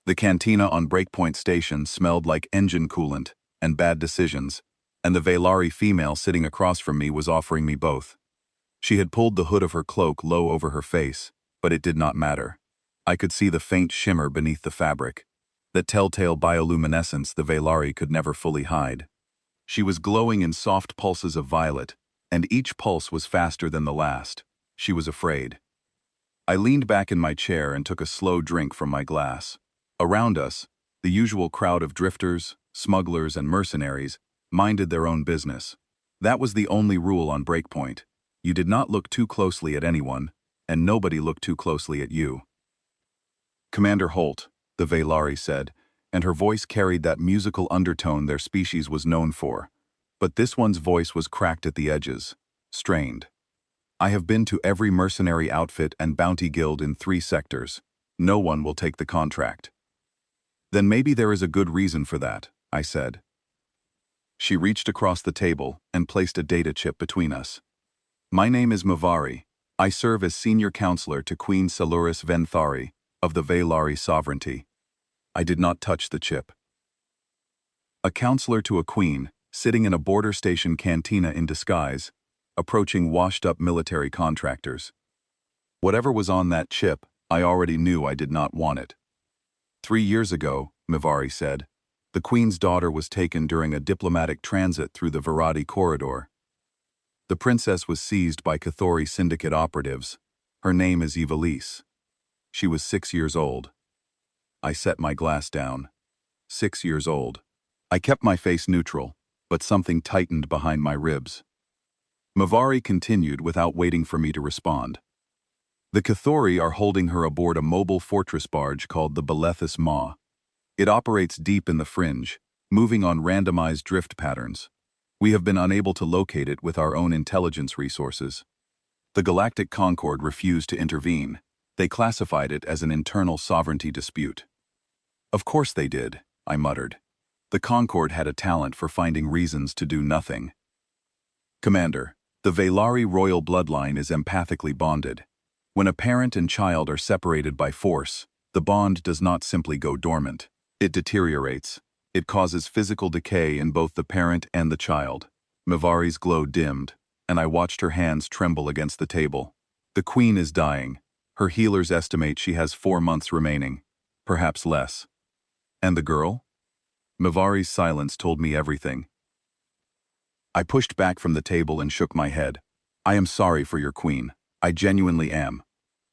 The cantina on Breakpoint Station smelled like engine coolant and bad decisions, and the Velari female sitting across from me was offering me both. She had pulled the hood of her cloak low over her face, but it did not matter. I could see the faint shimmer beneath the fabric, that telltale bioluminescence the Velari could never fully hide. She was glowing in soft pulses of violet, and each pulse was faster than the last. She was afraid. I leaned back in my chair and took a slow drink from my glass. Around us, the usual crowd of drifters, smugglers, and mercenaries minded their own business. That was the only rule on Breakpoint. You did not look too closely at anyone, and nobody looked too closely at you. "Commander Holt," the Velari said, and her voice carried that musical undertone their species was known for. But this one's voice was cracked at the edges, strained. "I have been to every mercenary outfit and bounty guild in 3 sectors. No one will take the contract." "Then maybe there is a good reason for that," I said. She reached across the table and placed a data chip between us. "My name is Mavari. I serve as senior counselor to Queen Saluris Venthari of the Velari sovereignty." I did not touch the chip. A counselor to a queen, sitting in a border station cantina in disguise, approaching washed-up military contractors. Whatever was on that chip, I already knew I did not want it. 3 years ago, Mavari said, the Queen's daughter was taken during a diplomatic transit through the Virati corridor. The princess was seized by Cathori syndicate operatives. Her name is Evelise. She was 6 years old. I set my glass down. 6 years old. I kept my face neutral, but something tightened behind my ribs. Mavari continued without waiting for me to respond. "The Cathori are holding her aboard a mobile fortress barge called the Belethus Maw. It operates deep in the fringe, moving on randomized drift patterns. We have been unable to locate it with our own intelligence resources. The Galactic Concord refused to intervene. They classified it as an internal sovereignty dispute." "Of course they did," I muttered. The Concord had a talent for finding reasons to do nothing. "Commander, the Velari royal bloodline is empathically bonded. When a parent and child are separated by force, the bond does not simply go dormant. It deteriorates. It causes physical decay in both the parent and the child." Mavari's glow dimmed, and I watched her hands tremble against the table. "The Queen is dying. Her healers estimate she has 4 months remaining, perhaps less." "And the girl?" Mavari's silence told me everything. I pushed back from the table and shook my head. "I am sorry for your queen. I genuinely am.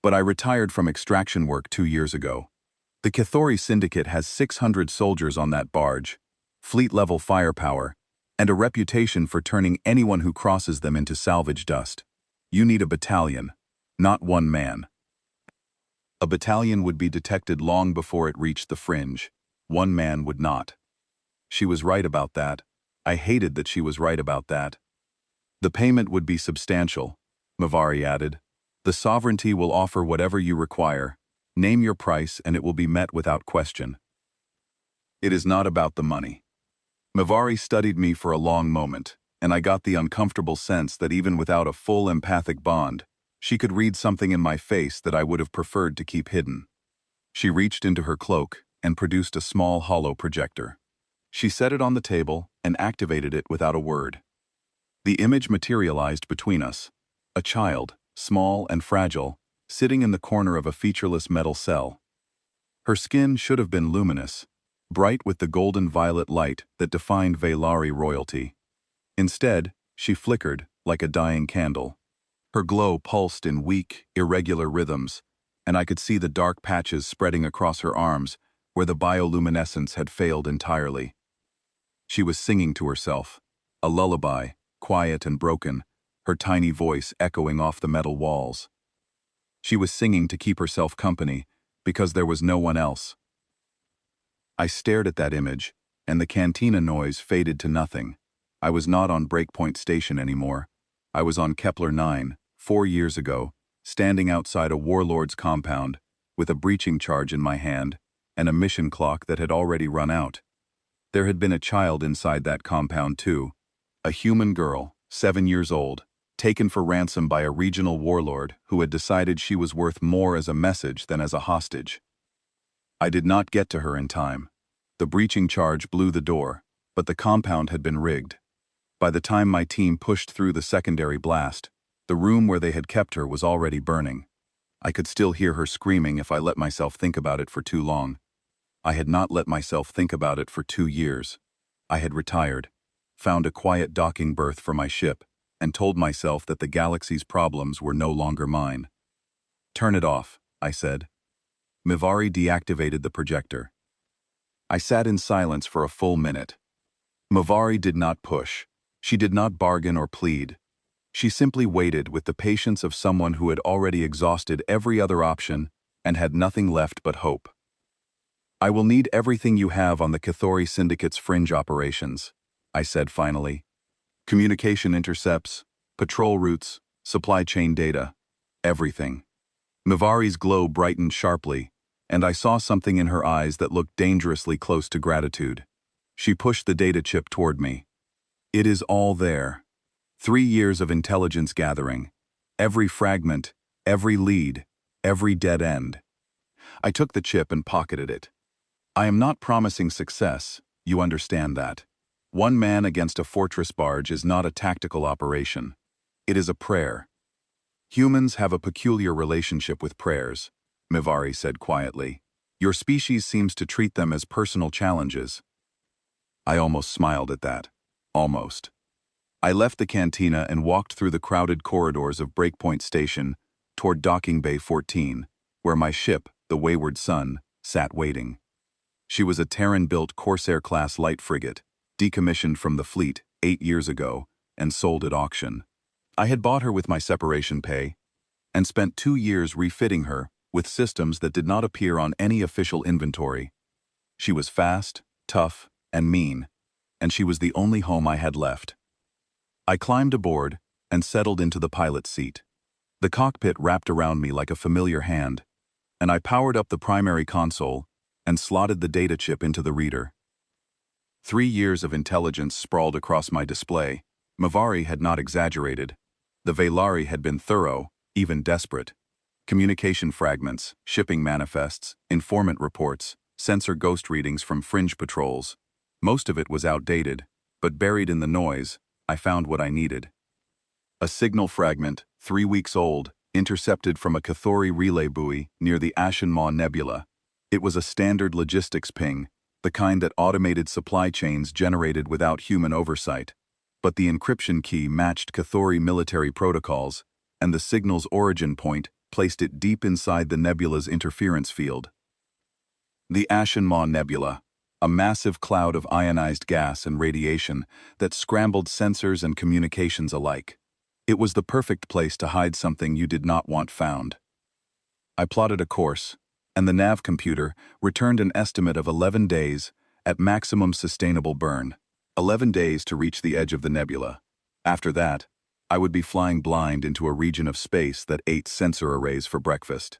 But I retired from extraction work 2 years ago. The Cathori Syndicate has 600 soldiers on that barge, fleet-level firepower, and a reputation for turning anyone who crosses them into salvage dust. You need a battalion, not one man." A battalion would be detected long before it reached the fringe. One man would not. She was right about that. I hated that she was right about that. "The payment would be substantial," Mavari added. "The sovereignty will offer whatever you require. Name your price and it will be met without question." "It is not about the money." Mavari studied me for a long moment, and I got the uncomfortable sense that even without a full empathic bond, she could read something in my face that I would have preferred to keep hidden. She reached into her cloak and produced a small hollow projector. She set it on the table and activated it without a word. The image materialized between us. A child, small and fragile, sitting in the corner of a featureless metal cell. Her skin should have been luminous, bright with the golden violet light that defined Velari royalty. Instead, she flickered like a dying candle. Her glow pulsed in weak, irregular rhythms, and I could see the dark patches spreading across her arms where the bioluminescence had failed entirely. She was singing to herself, a lullaby, quiet and broken, her tiny voice echoing off the metal walls. She was singing to keep herself company, because there was no one else. I stared at that image, and the cantina noise faded to nothing. I was not on Breakpoint Station anymore. I was on Kepler 9, 4 years ago, standing outside a warlord's compound, with a breaching charge in my hand, and a mission clock that had already run out. There had been a child inside that compound too, a human girl, 7 years old, taken for ransom by a regional warlord who had decided she was worth more as a message than as a hostage. I did not get to her in time. The breaching charge blew the door, but the compound had been rigged. By the time my team pushed through the secondary blast, the room where they had kept her was already burning. I could still hear her screaming if I let myself think about it for too long. I had not let myself think about it for 2 years. I had retired, found a quiet docking berth for my ship, and told myself that the galaxy's problems were no longer mine. "Turn it off," I said. Mivari deactivated the projector. I sat in silence for a full minute. Mivari did not push. She did not bargain or plead. She simply waited with the patience of someone who had already exhausted every other option and had nothing left but hope. "I will need everything you have on the Cathori Syndicate's fringe operations," I said finally. "Communication intercepts, patrol routes, supply chain data, everything." Mivari's glow brightened sharply, and I saw something in her eyes that looked dangerously close to gratitude. She pushed the data chip toward me. "It is all there. 3 years of intelligence gathering. Every fragment, every lead, every dead end." I took the chip and pocketed it. "I am not promising success, you understand that. One man against a fortress barge is not a tactical operation. It is a prayer. Humans have a peculiar relationship with prayers," Mivari said quietly. "Your species seems to treat them as personal challenges." I almost smiled at that. Almost. I left the cantina and walked through the crowded corridors of Breakpoint Station toward Docking Bay 14, where my ship, the Wayward Sun, sat waiting. She was a Terran-built Corsair-class light frigate, decommissioned from the fleet 8 years ago and sold at auction. I had bought her with my separation pay and spent 2 years refitting her with systems that did not appear on any official inventory. She was fast, tough, and mean, and she was the only home I had left. I climbed aboard and settled into the pilot's seat. The cockpit wrapped around me like a familiar hand, and I powered up the primary console and slotted the data chip into the reader. 3 years of intelligence sprawled across my display. Mivari had not exaggerated. The Velari had been thorough, even desperate. Communication fragments, shipping manifests, informant reports, sensor ghost readings from fringe patrols. Most of it was outdated, but buried in the noise, I found what I needed. A signal fragment, 3 weeks old, intercepted from a Cathori relay buoy near the Ashen Maw Nebula. It was a standard logistics ping, the kind that automated supply chains generated without human oversight. But the encryption key matched Cathori military protocols, and the signal's origin point placed it deep inside the nebula's interference field. The Ashen Maw Nebula, a massive cloud of ionized gas and radiation that scrambled sensors and communications alike. It was the perfect place to hide something you did not want found. I plotted a course, and the nav computer returned an estimate of 11 days at maximum sustainable burn. 11 days to reach the edge of the nebula. After that, I would be flying blind into a region of space that ate sensor arrays for breakfast.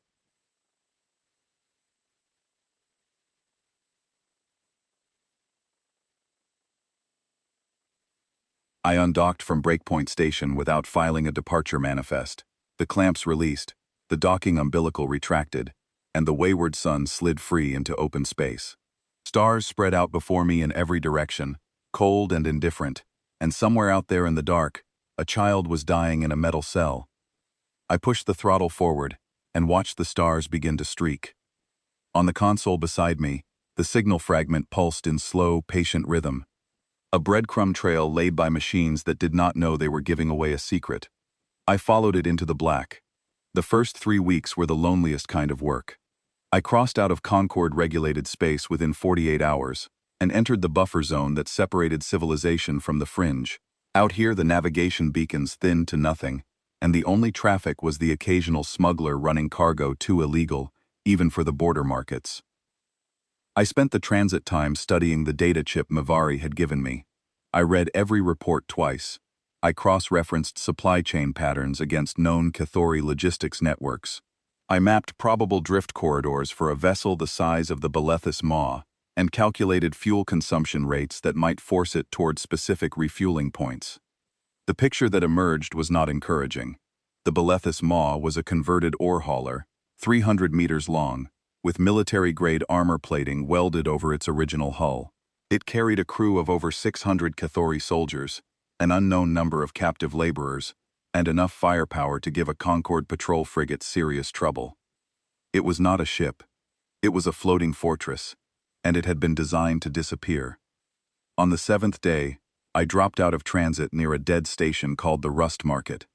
I undocked from Breakpoint Station without filing a departure manifest. The clamps released, the docking umbilical retracted, and the Wayward Sun slid free into open space. Stars spread out before me in every direction, cold and indifferent, and somewhere out there in the dark, a child was dying in a metal cell. I pushed the throttle forward and watched the stars begin to streak. On the console beside me, the signal fragment pulsed in slow, patient rhythm. A breadcrumb trail laid by machines that did not know they were giving away a secret. I followed it into the black. The first 3 weeks were the loneliest kind of work. I crossed out of Concord-regulated space within 48 hours and entered the buffer zone that separated civilization from the fringe. Out here, the navigation beacons thinned to nothing, and the only traffic was the occasional smuggler running cargo too illegal, even for the border markets. I spent the transit time studying the data chip Mivari had given me. I read every report twice. I cross-referenced supply chain patterns against known Cathori logistics networks. I mapped probable drift corridors for a vessel the size of the Belethus Maw and calculated fuel consumption rates that might force it toward specific refueling points. The picture that emerged was not encouraging. The Belethus Maw was a converted ore hauler, 300 meters long, with military-grade armor plating welded over its original hull. It carried a crew of over 600 Cathori soldiers, an unknown number of captive laborers, and enough firepower to give a Concorde patrol frigate serious trouble. It was not a ship. It was a floating fortress, and it had been designed to disappear. On the 7th day, I dropped out of transit near a dead station called the Rust Market.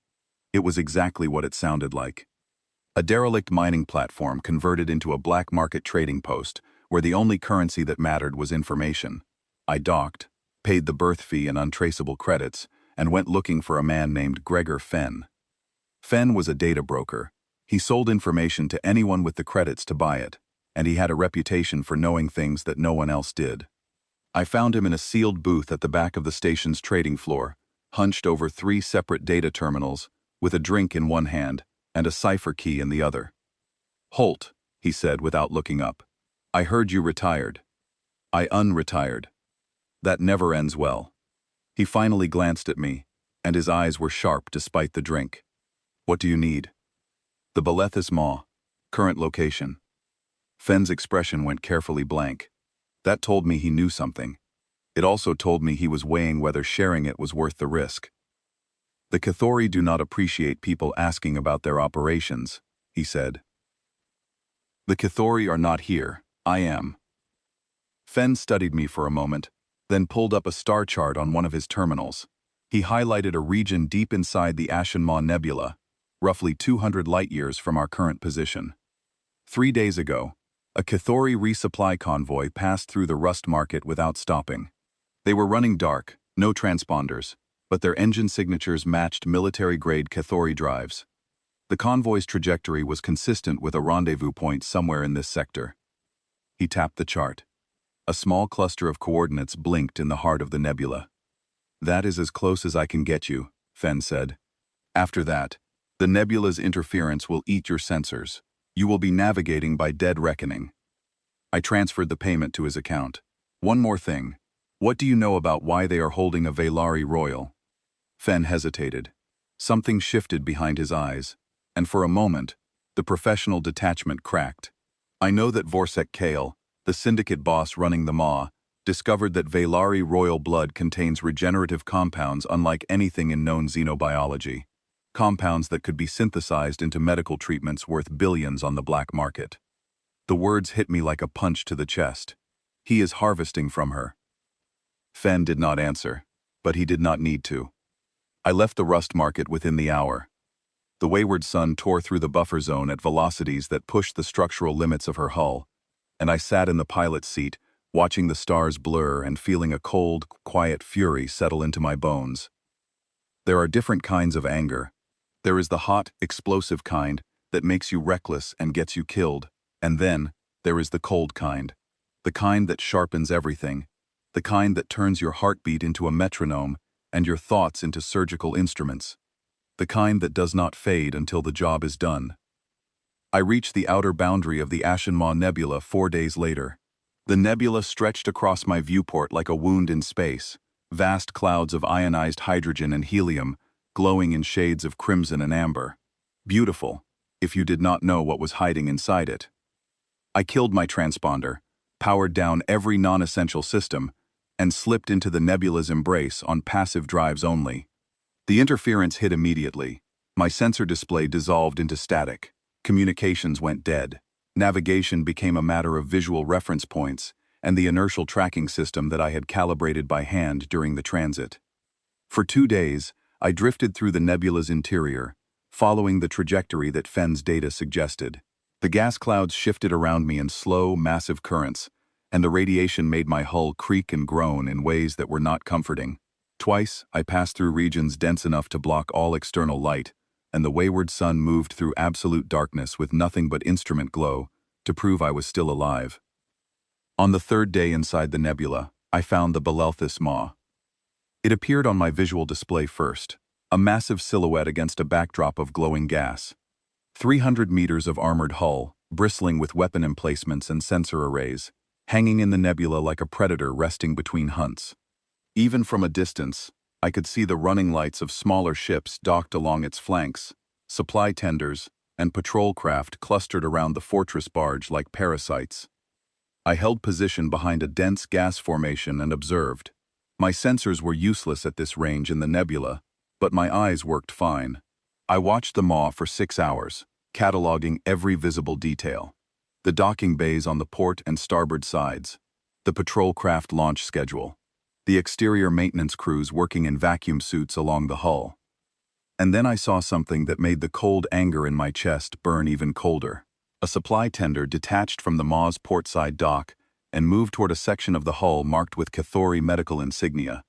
It was exactly what it sounded like. A derelict mining platform converted into a black market trading post where the only currency that mattered was information. I docked, paid the berth fee and untraceable credits, and went looking for a man named Gregor Fenn. Fenn was a data broker. He sold information to anyone with the credits to buy it, and he had a reputation for knowing things that no one else did. I found him in a sealed booth at the back of the station's trading floor, hunched over 3 separate data terminals, with a drink in one hand and a cipher key in the other. "Holt," he said without looking up, "I heard you retired." I unretired. That never ends well. He finally glanced at me, and his eyes were sharp despite the drink. "What do you need?" "The Belethus Maw. Current location." Fenn's expression went carefully blank. That told me he knew something. It also told me he was weighing whether sharing it was worth the risk. "The Cathori do not appreciate people asking about their operations," he said. "The Cathori are not here. I am." Fenn studied me for a moment, then pulled up a star chart on one of his terminals. He highlighted a region deep inside the Ashen Maw Nebula, roughly 200 light-years from our current position. 3 days ago, a Cathori resupply convoy passed through the Rust Market without stopping. They were running dark, no transponders, but their engine signatures matched military-grade Cathori drives. The convoy's trajectory was consistent with a rendezvous point somewhere in this sector. He tapped the chart. A small cluster of coordinates blinked in the heart of the nebula. "That is as close as I can get you," Fenn said. "After that, the nebula's interference will eat your sensors. You will be navigating by dead reckoning." I transferred the payment to his account. "One more thing. What do you know about why they are holding a Velari Royal?" Fenn hesitated. Something shifted behind his eyes, and for a moment, the professional detachment cracked. "I know that Vorsek Kale, the syndicate boss running the Maw, discovered that Velari royal blood contains regenerative compounds unlike anything in known xenobiology. Compounds that could be synthesized into medical treatments worth billions on the black market." The words hit me like a punch to the chest. "He is harvesting from her." Fenn did not answer, but he did not need to. I left the Rust Market within the hour. The wayward sun tore through the buffer zone at velocities that pushed the structural limits of her hull, and I sat in the pilot's seat, watching the stars blur and feeling a cold, quiet fury settle into my bones. There are different kinds of anger. There is the hot, explosive kind that makes you reckless and gets you killed, and then there is the cold kind. The kind that sharpens everything. The kind that turns your heartbeat into a metronome and your thoughts into surgical instruments. The kind that does not fade until the job is done. I reached the outer boundary of the Ashen Maw Nebula 4 days later. The nebula stretched across my viewport like a wound in space, vast clouds of ionized hydrogen and helium, glowing in shades of crimson and amber. Beautiful, if you did not know what was hiding inside it. I killed my transponder, powered down every non-essential system, and slipped into the nebula's embrace on passive drives only. The interference hit immediately. My sensor display dissolved into static. Communications went dead. Navigation became a matter of visual reference points and the inertial tracking system that I had calibrated by hand during the transit. For 2 days, I drifted through the nebula's interior, following the trajectory that Fenn's data suggested. The gas clouds shifted around me in slow, massive currents, and the radiation made my hull creak and groan in ways that were not comforting. Twice, I passed through regions dense enough to block all external light, and the wayward sun moved through absolute darkness with nothing but instrument glow to prove I was still alive. On the 3rd day inside the nebula, I found the Belethus Maw. It appeared on my visual display first, a massive silhouette against a backdrop of glowing gas. 300 meters of armored hull, bristling with weapon emplacements and sensor arrays, hanging in the nebula like a predator resting between hunts. Even from a distance, I could see the running lights of smaller ships docked along its flanks, supply tenders, and patrol craft clustered around the fortress barge like parasites. I held position behind a dense gas formation and observed. My sensors were useless at this range in the nebula, but my eyes worked fine. I watched the maw for 6 hours, cataloging every visible detail. The docking bays on the port and starboard sides, the patrol craft launch schedule, the exterior maintenance crews working in vacuum suits along the hull. And then I saw something that made the cold anger in my chest burn even colder. A supply tender detached from the maw's portside dock and moved toward a section of the hull marked with Cathori medical insignia.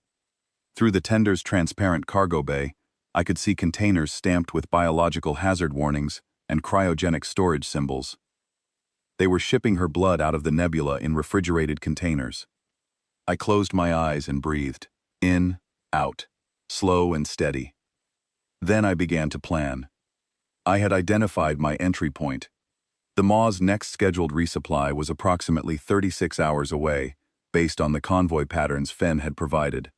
Through the tender's transparent cargo bay, I could see containers stamped with biological hazard warnings and cryogenic storage symbols. They were shipping her blood out of the nebula in refrigerated containers. I closed my eyes and breathed. In, out, slow and steady. Then I began to plan. I had identified my entry point. The maw's next scheduled resupply was approximately 36 hours away, based on the convoy patterns Fenn had provided.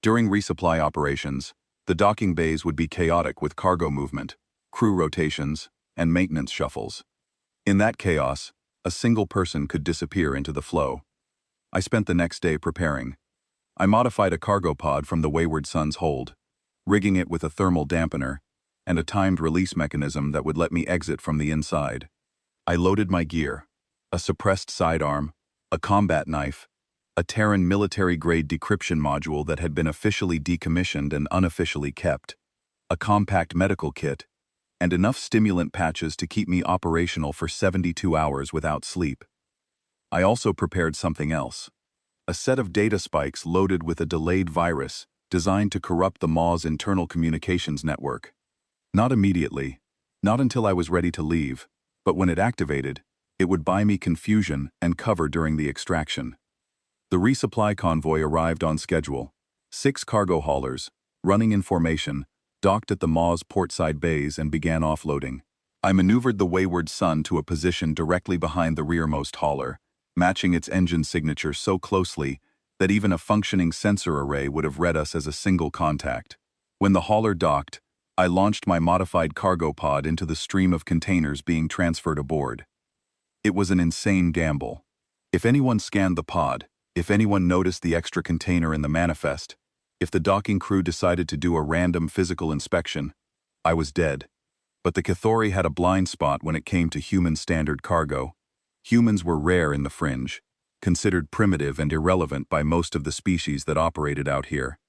During resupply operations, the docking bays would be chaotic with cargo movement, crew rotations, and maintenance shuffles. In that chaos, a single person could disappear into the flow. I spent the next day preparing. I modified a cargo pod from the Wayward Sun's hold, rigging it with a thermal dampener and a timed release mechanism that would let me exit from the inside. I loaded my gear: a suppressed sidearm, a combat knife, a Terran military-grade decryption module that had been officially decommissioned and unofficially kept, a compact medical kit, and enough stimulant patches to keep me operational for 72 hours without sleep. I also prepared something else: a set of data spikes loaded with a delayed virus designed to corrupt the maw's internal communications network. Not immediately, not until I was ready to leave, but when it activated, it would buy me confusion and cover during the extraction. The resupply convoy arrived on schedule. 6 cargo haulers, running in formation, docked at the maw's portside bays and began offloading. I maneuvered the Wayward Sun to a position directly behind the rearmost hauler, matching its engine signature so closely that even a functioning sensor array would have read us as a single contact. When the hauler docked, I launched my modified cargo pod into the stream of containers being transferred aboard. It was an insane gamble. If anyone scanned the pod, if anyone noticed the extra container in the manifest, if the docking crew decided to do a random physical inspection, I was dead. But the Cathori had a blind spot when it came to human standard cargo. Humans were rare in the fringe, considered primitive and irrelevant by most of the species that operated out here.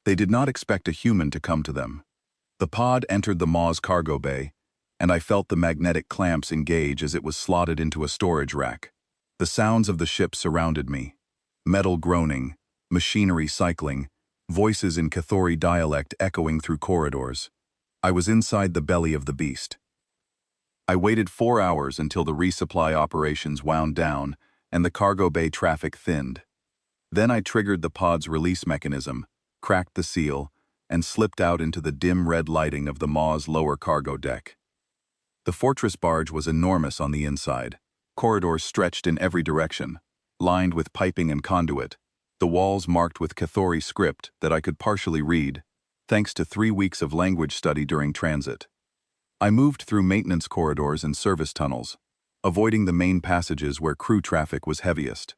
They did not expect a human to come to them. The pod entered the maw's cargo bay, and I felt the magnetic clamps engage as it was slotted into a storage rack. The sounds of the ship surrounded me: metal groaning, machinery cycling, voices in Cathori dialect echoing through corridors. I was inside the belly of the beast. I waited 4 hours until the resupply operations wound down and the cargo bay traffic thinned. Then I triggered the pod's release mechanism, cracked the seal, and slipped out into the dim red lighting of the maw's lower cargo deck. The fortress barge was enormous on the inside. Corridors stretched in every direction, lined with piping and conduit, the walls marked with Cathori script that I could partially read, thanks to 3 weeks of language study during transit. I moved through maintenance corridors and service tunnels, avoiding the main passages where crew traffic was heaviest.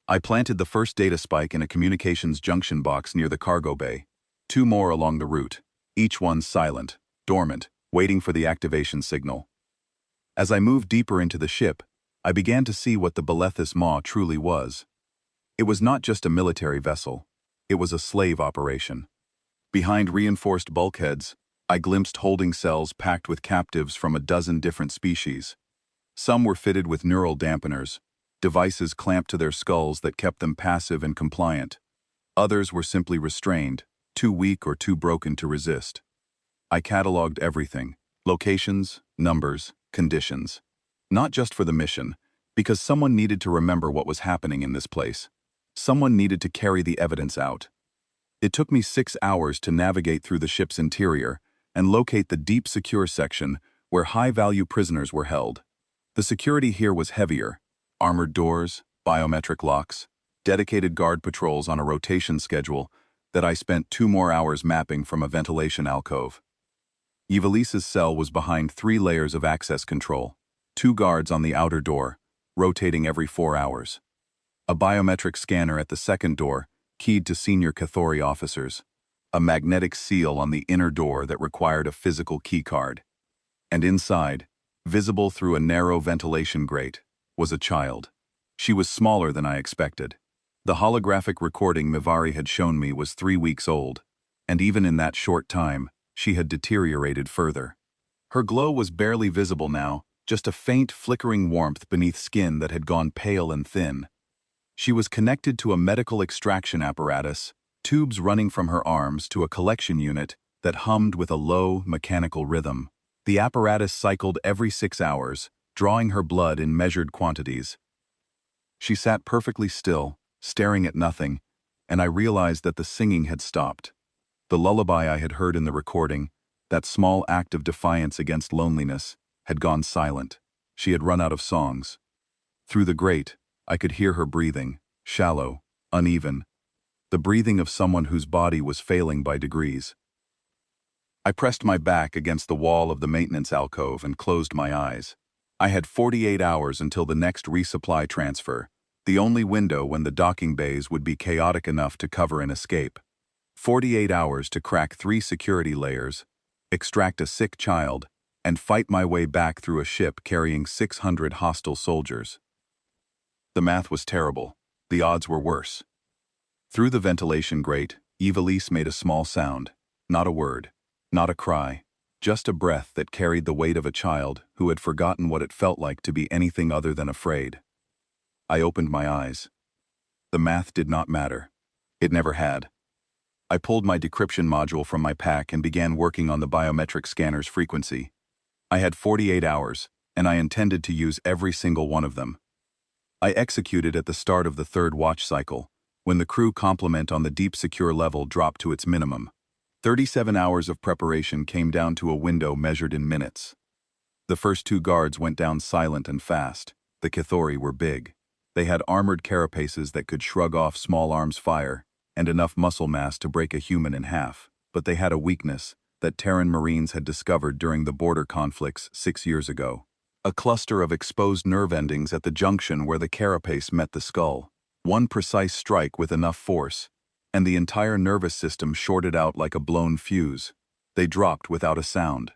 I planted the first data spike in a communications junction box near the cargo bay, 2 more along the route, each one silent, dormant, waiting for the activation signal. As I moved deeper into the ship, I began to see what the Belethus Maw truly was. It was not just a military vessel, it was a slave operation. Behind reinforced bulkheads, I glimpsed holding cells packed with captives from a dozen different species. Some were fitted with neural dampeners, devices clamped to their skulls that kept them passive and compliant. Others were simply restrained, too weak or too broken to resist. I cataloged everything: locations, numbers, conditions. Not just for the mission, because someone needed to remember what was happening in this place. Someone needed to carry the evidence out. It took me 6 hours to navigate through the ship's interior and locate the deep secure section where high-value prisoners were held. The security here was heavier: armored doors, biometric locks, dedicated guard patrols on a rotation schedule that I spent 2 more hours mapping from a ventilation alcove. Evalise's cell was behind 3 layers of access control, 2 guards on the outer door, rotating every 4 hours. A biometric scanner at the second door, keyed to senior Cathori officers. A magnetic seal on the inner door that required a physical keycard. And inside, visible through a narrow ventilation grate, was a child. She was smaller than I expected. The holographic recording Mivari had shown me was 3 weeks old, and even in that short time, she had deteriorated further. Her glow was barely visible now, just a faint, flickering warmth beneath skin that had gone pale and thin. She was connected to a medical extraction apparatus, tubes running from her arms to a collection unit that hummed with a low, mechanical rhythm. The apparatus cycled every 6 hours, drawing her blood in measured quantities. She sat perfectly still, staring at nothing, and I realized that the singing had stopped. The lullaby I had heard in the recording, that small act of defiance against loneliness, had gone silent. She had run out of songs. Through the grate, I could hear her breathing, shallow, uneven, the breathing of someone whose body was failing by degrees. I pressed my back against the wall of the maintenance alcove and closed my eyes. I had 48 hours until the next resupply transfer, the only window when the docking bays would be chaotic enough to cover an escape. 48 hours to crack 3 security layers, extract a sick child, and fight my way back through a ship carrying 600 hostile soldiers. The math was terrible. The odds were worse. Through the ventilation grate, Evilise made a small sound. Not a word. Not a cry. Just a breath that carried the weight of a child who had forgotten what it felt like to be anything other than afraid. I opened my eyes. The math did not matter. It never had. I pulled my decryption module from my pack and began working on the biometric scanner's frequency. I had 48 hours, and I intended to use every single one of them. I executed at the start of the 3rd watch cycle, when the crew complement on the deep secure level dropped to its minimum. 37 hours of preparation came down to a window measured in minutes. The first 2 guards went down silent and fast. The Cathori were big. They had armored carapaces that could shrug off small arms fire, and enough muscle mass to break a human in half. But they had a weakness that Terran Marines had discovered during the border conflicts 6 years ago. A cluster of exposed nerve endings at the junction where the carapace met the skull. One precise strike with enough force, and the entire nervous system shorted out like a blown fuse. They dropped without a sound.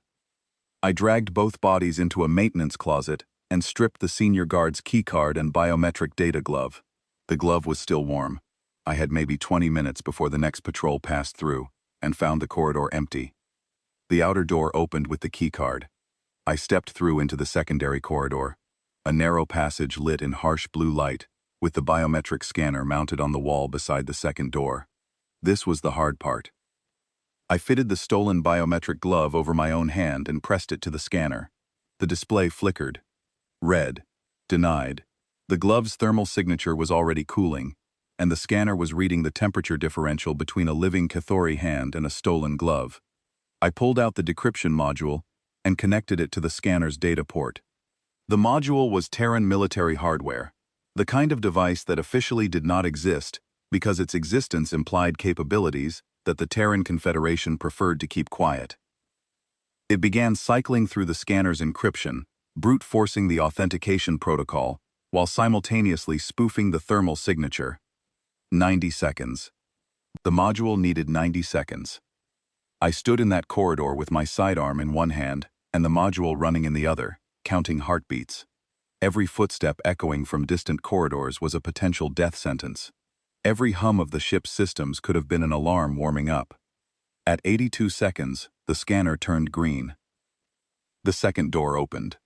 I dragged both bodies into a maintenance closet and stripped the senior guard's keycard and biometric data glove. The glove was still warm. I had maybe 20 minutes before the next patrol passed through, and found the corridor empty. The outer door opened with the keycard. I stepped through into the secondary corridor, a narrow passage lit in harsh blue light, with the biometric scanner mounted on the wall beside the second door. This was the hard part. I fitted the stolen biometric glove over my own hand and pressed it to the scanner. The display flickered. Red. Denied. The glove's thermal signature was already cooling, and the scanner was reading the temperature differential between a living Cathori hand and a stolen glove. I pulled out the decryption module and connected it to the scanner's data port. The module was Terran military hardware, the kind of device that officially did not exist because its existence implied capabilities that the Terran Confederation preferred to keep quiet. It began cycling through the scanner's encryption, brute-forcing the authentication protocol, while simultaneously spoofing the thermal signature. 90 seconds. The module needed 90 seconds. I stood in that corridor with my sidearm in one hand and the module running in the other, counting heartbeats. Every footstep echoing from distant corridors was a potential death sentence. Every hum of the ship's systems could have been an alarm warming up. At 82 seconds, the scanner turned green. The second door opened.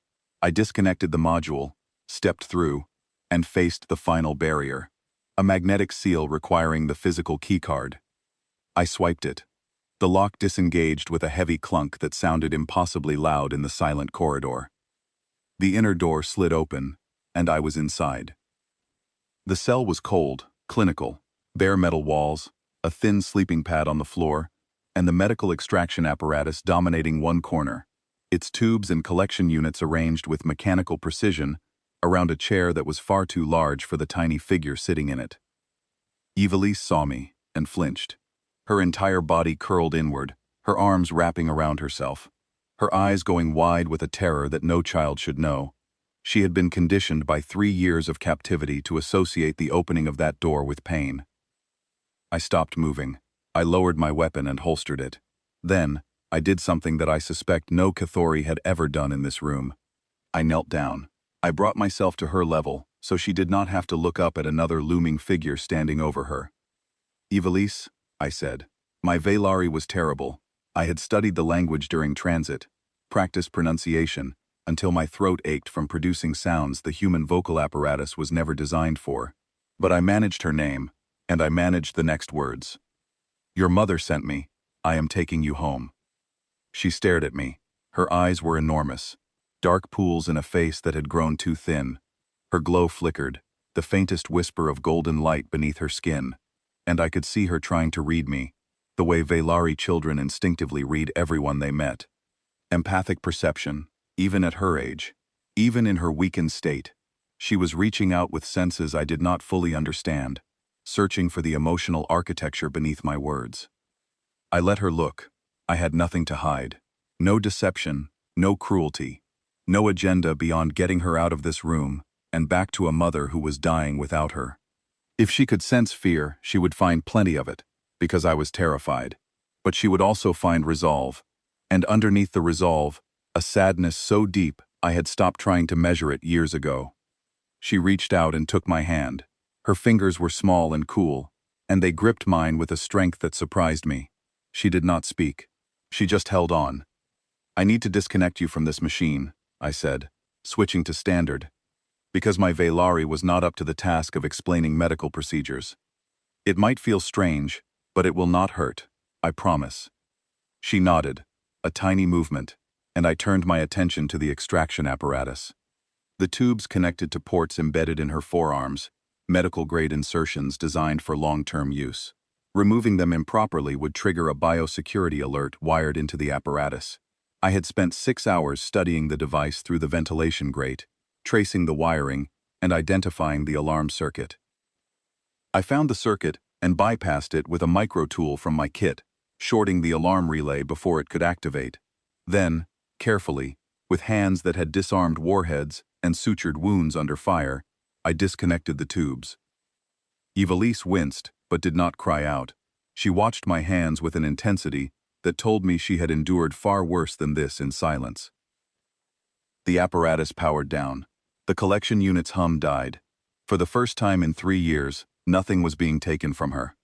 I disconnected the module, stepped through, and faced the final barrier, a magnetic seal requiring the physical keycard. I swiped it. The lock disengaged with a heavy clunk that sounded impossibly loud in the silent corridor. The inner door slid open, and I was inside. The cell was cold, clinical, bare metal walls, a thin sleeping pad on the floor, and the medical extraction apparatus dominating one corner, its tubes and collection units arranged with mechanical precision around a chair that was far too large for the tiny figure sitting in it. Evilise saw me and flinched. Her entire body curled inward, her arms wrapping around herself. her eyes going wide with a terror that no child should know. She had been conditioned by 3 years of captivity to associate the opening of that door with pain. I stopped moving. I lowered my weapon and holstered it. Then, I did something that I suspect no Cathori had ever done in this room. I knelt down. I brought myself to her level, so she did not have to look up at another looming figure standing over her. "Ivelisse," I said. My Vaylari was terrible. I had studied the language during transit, practiced pronunciation, until my throat ached from producing sounds the human vocal apparatus was never designed for. But I managed her name, and I managed the next words. "Your mother sent me. I am taking you home." She stared at me. Her eyes were enormous, dark pools in a face that had grown too thin. Her glow flickered, the faintest whisper of golden light beneath her skin, and I could see her trying to read me, the way Vaylari children instinctively read everyone they met. Empathic perception, even at her age, even in her weakened state. She was reaching out with senses I did not fully understand, searching for the emotional architecture beneath my words. I let her look. I had nothing to hide. No deception, no cruelty, no agenda beyond getting her out of this room and back to a mother who was dying without her. If she could sense fear, she would find plenty of it, because I was terrified. But she would also find resolve, and underneath the resolve, a sadness so deep I had stopped trying to measure it years ago. She reached out and took my hand. Her fingers were small and cool, and they gripped mine with a strength that surprised me. She did not speak. She just held on. "I need to disconnect you from this machine," I said, switching to standard, because my Vaylari was not up to the task of explaining medical procedures. "It might feel strange, but it will not hurt, I promise." She nodded, a tiny movement, and I turned my attention to the extraction apparatus. The tubes connected to ports embedded in her forearms, medical-grade insertions designed for long-term use. Removing them improperly would trigger a biosecurity alert wired into the apparatus. I had spent 6 hours studying the device through the ventilation grate, tracing the wiring, and identifying the alarm circuit. I found the circuit and bypassed it with a micro-tool from my kit, shorting the alarm relay before it could activate. Then, carefully, with hands that had disarmed warheads and sutured wounds under fire, I disconnected the tubes. Ivelisse winced, but did not cry out. She watched my hands with an intensity that told me she had endured far worse than this in silence. The apparatus powered down. The collection unit's hum died. For the first time in 3 years, nothing was being taken from her.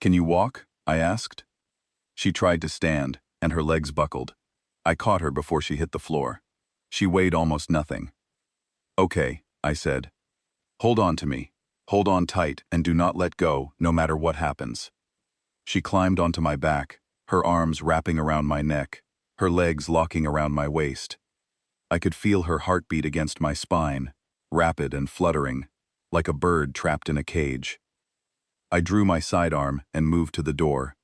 "Can you walk?" I asked. She tried to stand, and her legs buckled. I caught her before she hit the floor. She weighed almost nothing. "Okay," I said. "Hold on to me. Hold on tight and do not let go, no matter what happens." She climbed onto my back, her arms wrapping around my neck, her legs locking around my waist. I could feel her heartbeat against my spine, rapid and fluttering, like a bird trapped in a cage. I drew my sidearm and moved to the door.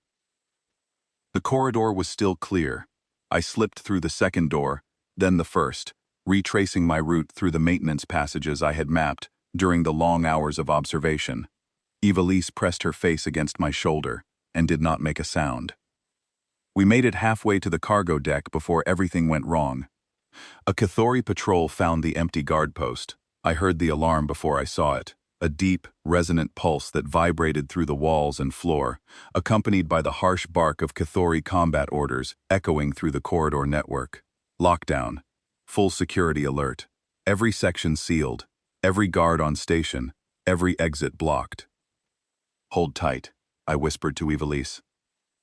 The corridor was still clear. I slipped through the second door, then the first, retracing my route through the maintenance passages I had mapped during the long hours of observation. Ivelisse pressed her face against my shoulder and did not make a sound. We made it halfway to the cargo deck before everything went wrong. A Cathori patrol found the empty guard post. I heard the alarm before I saw it, a deep, resonant pulse that vibrated through the walls and floor, accompanied by the harsh bark of Cathori combat orders echoing through the corridor network. Lockdown. Full security alert. Every section sealed. Every guard on station. Every exit blocked. "Hold tight," I whispered to Ivelisse.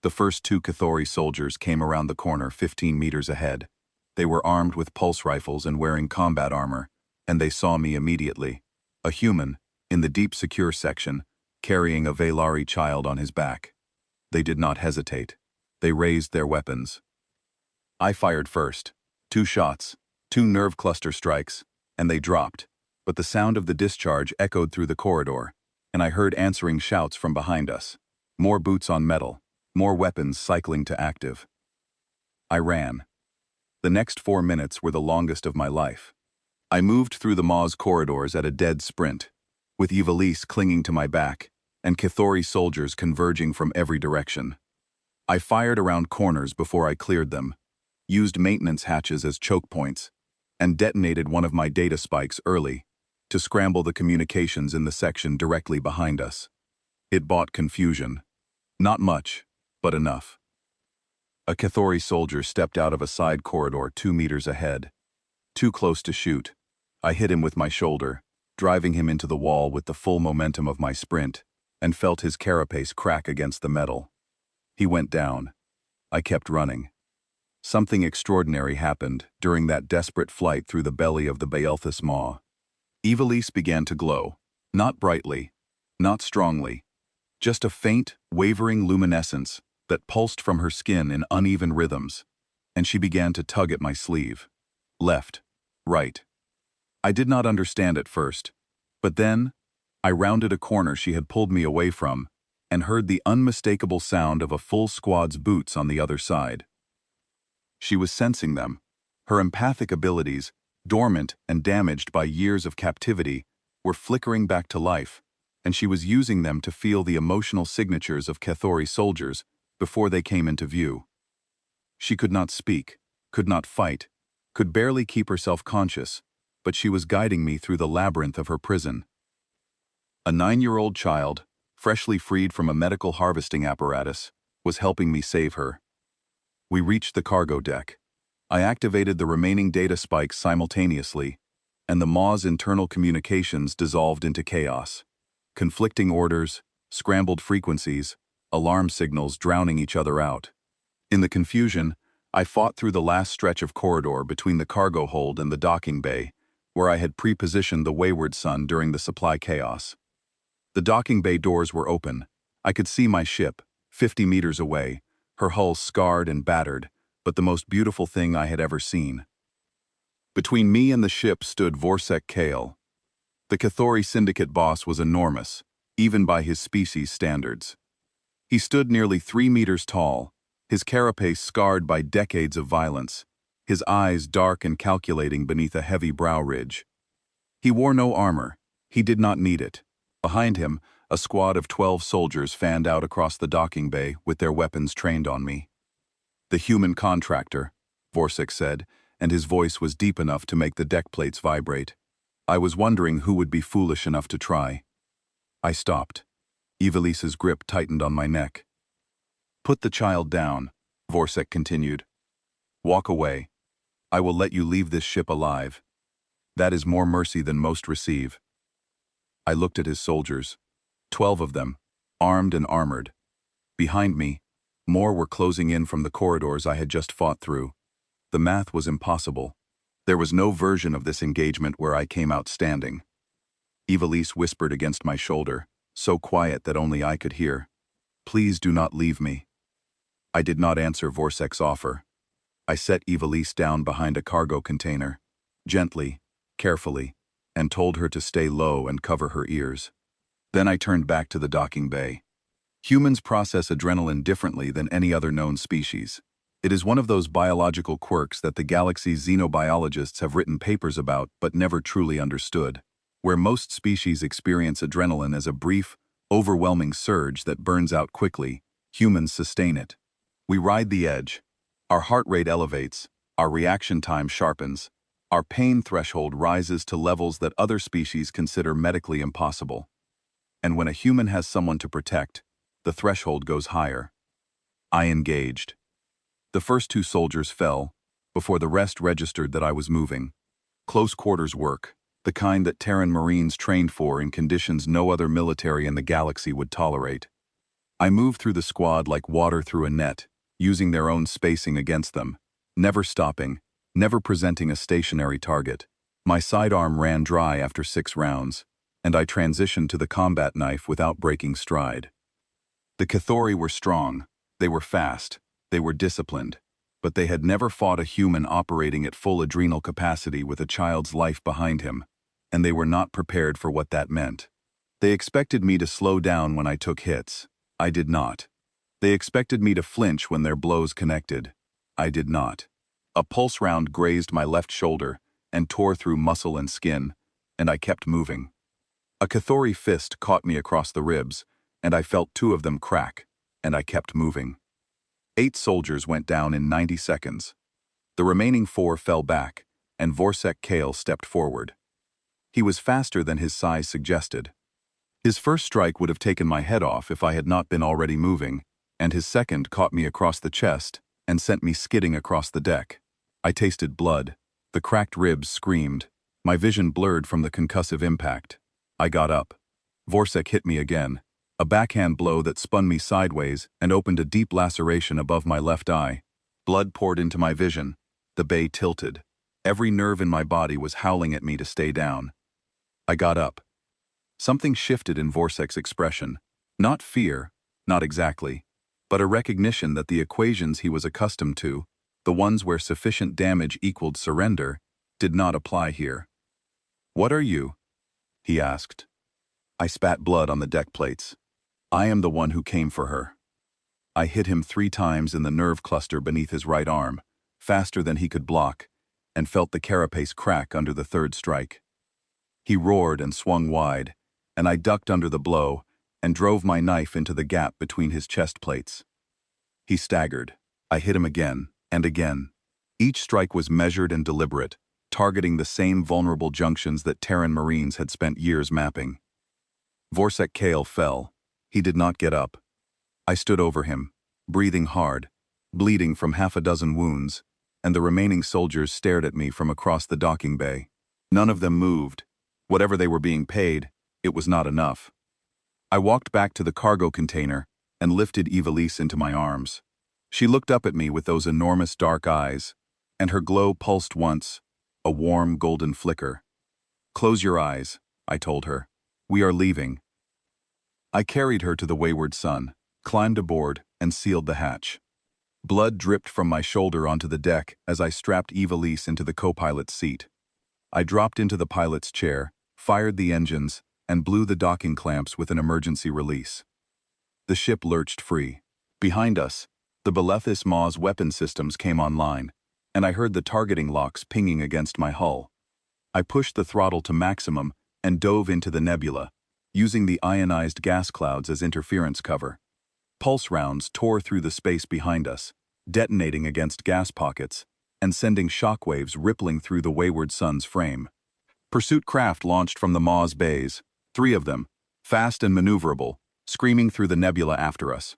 The first 2 Cathori soldiers came around the corner 15 meters ahead. They were armed with pulse rifles and wearing combat armor, and they saw me immediately. A human, in the deep secure section, carrying a Vaylari child on his back. They did not hesitate. They raised their weapons. I fired first. 2 shots, 2 nerve cluster strikes, and they dropped, but the sound of the discharge echoed through the corridor, and I heard answering shouts from behind us. More boots on metal, more weapons cycling to active. I ran. The next 4 minutes were the longest of my life. I moved through the Maz corridors at a dead sprint, with Ivelisse clinging to my back, and Cathori soldiers converging from every direction. I fired around corners before I cleared them. used maintenance hatches as choke points, and detonated one of my data spikes early to scramble the communications in the section directly behind us. It brought confusion. Not much, but enough. A Cathori soldier stepped out of a side corridor 2 meters ahead. Too close to shoot. I hit him with my shoulder, driving him into the wall with the full momentum of my sprint, and felt his carapace crack against the metal. He went down. I kept running. Something extraordinary happened during that desperate flight through the belly of the Baelthus maw. Evilise began to glow, not brightly, not strongly, just a faint, wavering luminescence that pulsed from her skin in uneven rhythms, and she began to tug at my sleeve. Left, right. I did not understand at first, but then I rounded a corner she had pulled me away from and heard the unmistakable sound of a full squad's boots on the other side. She was sensing them. Her empathic abilities, dormant and damaged by years of captivity, were flickering back to life, and she was using them to feel the emotional signatures of Cathori soldiers before they came into view. She could not speak, could not fight, could barely keep herself conscious, but she was guiding me through the labyrinth of her prison. A 9-year-old child, freshly freed from a medical harvesting apparatus, was helping me save her. We reached the cargo deck. I activated the remaining data spikes simultaneously, and the maw's internal communications dissolved into chaos. Conflicting orders, scrambled frequencies, alarm signals drowning each other out. In the confusion, I fought through the last stretch of corridor between the cargo hold and the docking bay, where I had pre-positioned the Wayward Sun during the supply chaos. The docking bay doors were open. I could see my ship, 50 meters away, her hull scarred and battered, but the most beautiful thing I had ever seen. Between me and the ship stood Vorsek Kale. The Cathori Syndicate boss was enormous, even by his species standards. He stood nearly 3 meters tall, his carapace scarred by decades of violence, his eyes dark and calculating beneath a heavy brow ridge. He wore no armor. He did not need it. Behind him, a squad of 12 soldiers fanned out across the docking bay with their weapons trained on me. "The human contractor," Vorsek said, and his voice was deep enough to make the deck plates vibrate. I was wondering who would be foolish enough to try. I stopped. Evalise's grip tightened on my neck. "Put the child down," Vorsek continued. "Walk away. I will let you leave this ship alive. That is more mercy than most receive." I looked at his soldiers. 12 of them, armed and armored. Behind me, more were closing in from the corridors I had just fought through. The math was impossible. There was no version of this engagement where I came out standing. Evilise whispered against my shoulder, so quiet that only I could hear. "Please do not leave me." I did not answer Vorsek's offer. I set Evilise down behind a cargo container, gently, carefully, and told her to stay low and cover her ears. Then I turned back to the docking bay. Humans process adrenaline differently than any other known species. It is one of those biological quirks that the galaxy's xenobiologists have written papers about but never truly understood. Where most species experience adrenaline as a brief, overwhelming surge that burns out quickly, humans sustain it. We ride the edge. Our heart rate elevates, our reaction time sharpens, our pain threshold rises to levels that other species consider medically impossible. And when a human has someone to protect, the threshold goes higher. I engaged. The first 2 soldiers fell, before the rest registered that I was moving. Close quarters work, the kind that Terran Marines trained for in conditions no other military in the galaxy would tolerate. I moved through the squad like water through a net, using their own spacing against them, never stopping, never presenting a stationary target. My sidearm ran dry after 6 rounds, and I transitioned to the combat knife without breaking stride. The Cathori were strong, they were fast, they were disciplined, but they had never fought a human operating at full adrenal capacity with a child's life behind him, and they were not prepared for what that meant. They expected me to slow down when I took hits. I did not. They expected me to flinch when their blows connected. I did not. A pulse round grazed my left shoulder and tore through muscle and skin, and I kept moving. A Cathori fist caught me across the ribs, and I felt 2 of them crack, and I kept moving. 8 soldiers went down in 90 seconds. The remaining 4 fell back, and Vorsek Kale stepped forward. He was faster than his size suggested. His first strike would have taken my head off if I had not been already moving, and his second caught me across the chest and sent me skidding across the deck. I tasted blood. The cracked ribs screamed. My vision blurred from the concussive impact. I got up. Vorsek hit me again, a backhand blow that spun me sideways and opened a deep laceration above my left eye. Blood poured into my vision. The bay tilted. Every nerve in my body was howling at me to stay down. I got up. Something shifted in Vorsek's expression. Not fear, not exactly, but a recognition that the equations he was accustomed to, the ones where sufficient damage equaled surrender, did not apply here. "What are you?" he asked. I spat blood on the deck plates. "I am the one who came for her." I hit him 3 times in the nerve cluster beneath his right arm, faster than he could block, and felt the carapace crack under the 3rd strike. He roared and swung wide, and I ducked under the blow and drove my knife into the gap between his chest plates. He staggered. I hit him again and again. Each strike was measured and deliberate, targeting the same vulnerable junctions that Terran Marines had spent years mapping. Vorsek Kale fell. He did not get up. I stood over him, breathing hard, bleeding from 6 wounds, and the remaining soldiers stared at me from across the docking bay. None of them moved. Whatever they were being paid, it was not enough. I walked back to the cargo container and lifted Evelise into my arms. She looked up at me with those enormous dark eyes, and her glow pulsed once, a warm golden flicker. "Close your eyes," I told her. "We are leaving." I carried her to the Wayward Sun, climbed aboard, and sealed the hatch. Blood dripped from my shoulder onto the deck as I strapped Evelise into the co-pilot's seat. I dropped into the pilot's chair, fired the engines, and blew the docking clamps with an emergency release. The ship lurched free. Behind us, the Belethis Maw's weapon systems came online, and I heard the targeting locks pinging against my hull. I pushed the throttle to maximum and dove into the nebula, using the ionized gas clouds as interference cover. Pulse rounds tore through the space behind us, detonating against gas pockets, and sending shockwaves rippling through the Wayward Sun's frame. Pursuit craft launched from the Maw's bays, 3 of them, fast and maneuverable, screaming through the nebula after us.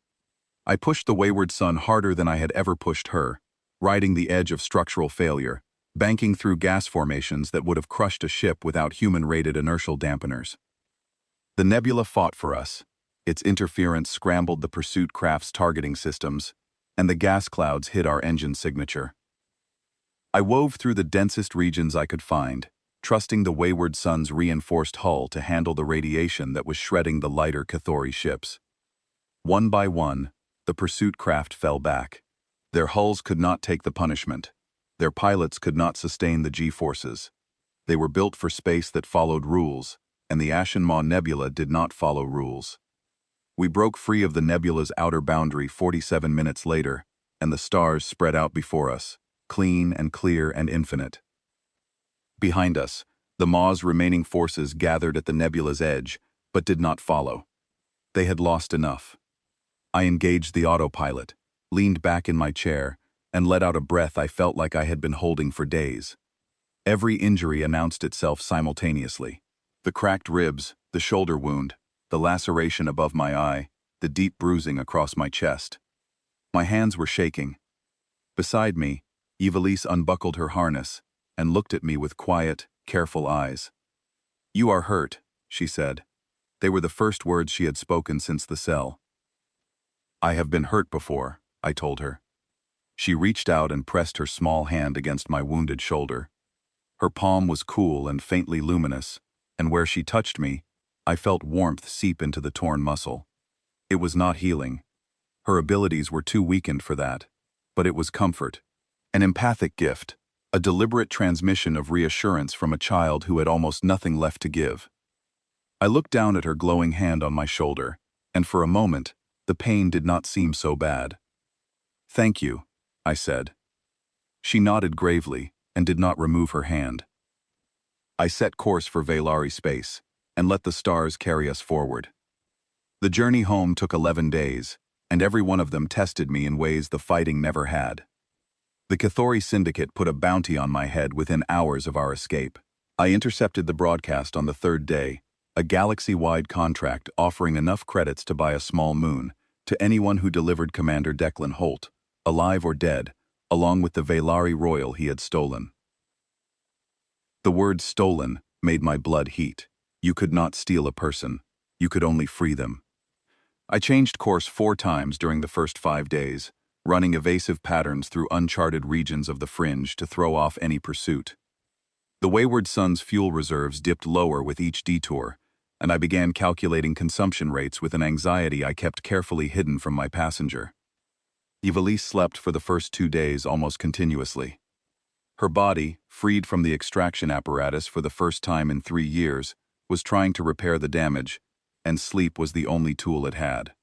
I pushed the Wayward Sun harder than I had ever pushed her, riding the edge of structural failure, banking through gas formations that would have crushed a ship without human-rated inertial dampeners. The nebula fought for us. Its interference scrambled the pursuit craft's targeting systems, and the gas clouds hid our engine signature. I wove through the densest regions I could find, trusting the Wayward Sun's reinforced hull to handle the radiation that was shredding the lighter Cathori ships. One by one, the pursuit craft fell back. Their hulls could not take the punishment. Their pilots could not sustain the G-forces. They were built for space that followed rules, and the Ashen Maw Nebula did not follow rules. We broke free of the nebula's outer boundary 47 minutes later, and the stars spread out before us, clean and clear and infinite. Behind us, the Maw's remaining forces gathered at the nebula's edge, but did not follow. They had lost enough. I engaged the autopilot, leaned back in my chair, and let out a breath I felt like I had been holding for days. Every injury announced itself simultaneously. The cracked ribs, the shoulder wound, the laceration above my eye, the deep bruising across my chest. My hands were shaking. Beside me, Evelise unbuckled her harness and looked at me with quiet, careful eyes. "You are hurt," she said. They were the first words she had spoken since the cell. "I have been hurt before," I told her. She reached out and pressed her small hand against my wounded shoulder. Her palm was cool and faintly luminous, and where she touched me, I felt warmth seep into the torn muscle. It was not healing. Her abilities were too weakened for that, but it was comfort, an empathic gift, a deliberate transmission of reassurance from a child who had almost nothing left to give. I looked down at her glowing hand on my shoulder, and for a moment, the pain did not seem so bad. "Thank you," I said. She nodded gravely and did not remove her hand. I set course for Velari space and let the stars carry us forward. The journey home took 11 days, and every one of them tested me in ways the fighting never had. The Cathori Syndicate put a bounty on my head within hours of our escape. I intercepted the broadcast on the third day, a galaxy-wide contract offering enough credits to buy a small moon to anyone who delivered Commander Declan Holt, alive or dead, along with the Velari Royal he had stolen. The word stolen made my blood heat. You could not steal a person. You could only free them. I changed course 4 times during the first 5 days, running evasive patterns through uncharted regions of the fringe to throw off any pursuit. The Wayward Sun's fuel reserves dipped lower with each detour, and I began calculating consumption rates with an anxiety I kept carefully hidden from my passenger. Ivelisse slept for the first 2 days almost continuously. Her body, freed from the extraction apparatus for the first time in 3 years, was trying to repair the damage, and sleep was the only tool it had.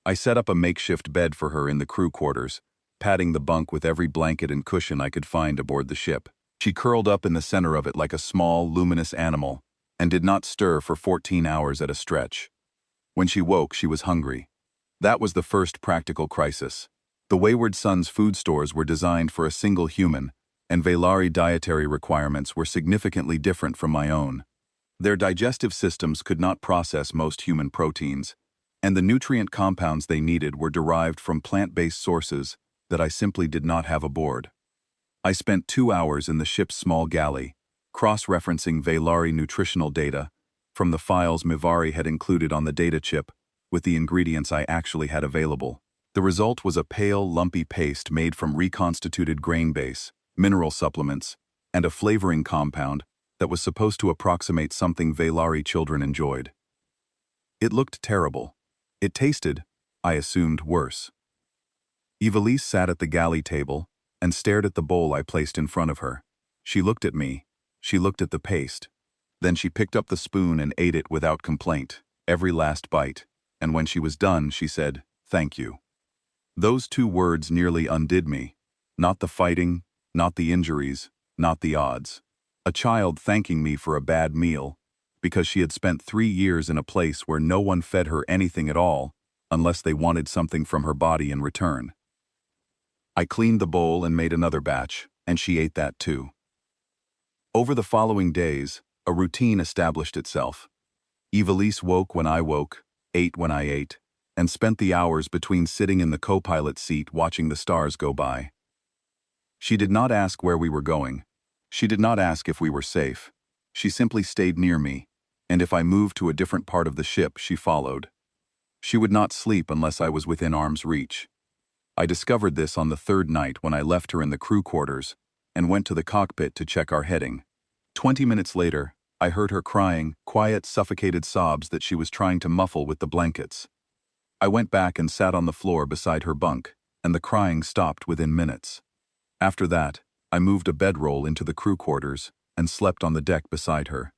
I set up a makeshift bed for her in the crew quarters, padding the bunk with every blanket and cushion I could find aboard the ship. She curled up in the center of it like a small, luminous animal, and did not stir for 14 hours at a stretch. When she woke, she was hungry. That was the first practical crisis. The Wayward Sun's food stores were designed for a single human, and Velari dietary requirements were significantly different from my own. Their digestive systems could not process most human proteins, and the nutrient compounds they needed were derived from plant-based sources that I simply did not have aboard. I spent 2 hours in the ship's small galley, cross-referencing Velari nutritional data from the files Mivari had included on the data chip with the ingredients I actually had available. The result was a pale, lumpy paste made from reconstituted grain base, mineral supplements, and a flavoring compound that was supposed to approximate something Velari children enjoyed. It looked terrible. It tasted, I assumed, worse. Ivelisse sat at the galley table and stared at the bowl I placed in front of her. She looked at me. She looked at the paste. Then she picked up the spoon and ate it without complaint, every last bite, and when she was done, she said, "Thank you." Those 2 words nearly undid me. Not the fighting, not the injuries, not the odds. A child thanking me for a bad meal, because she had spent 3 years in a place where no one fed her anything at all, unless they wanted something from her body in return. I cleaned the bowl and made another batch, and she ate that too. Over the following days, a routine established itself. Ivelisse woke when I woke, ate when I ate, and spent the hours between sitting in the co-pilot seat watching the stars go by. She did not ask where we were going. She did not ask if we were safe. She simply stayed near me, and if I moved to a different part of the ship, she followed. She would not sleep unless I was within arm's reach. I discovered this on the 3rd night when I left her in the crew quarters and went to the cockpit to check our heading. 20 minutes later, I heard her crying, quiet, suffocated sobs that she was trying to muffle with the blankets. I went back and sat on the floor beside her bunk, and the crying stopped within minutes. After that, I moved a bedroll into the crew quarters and slept on the deck beside her.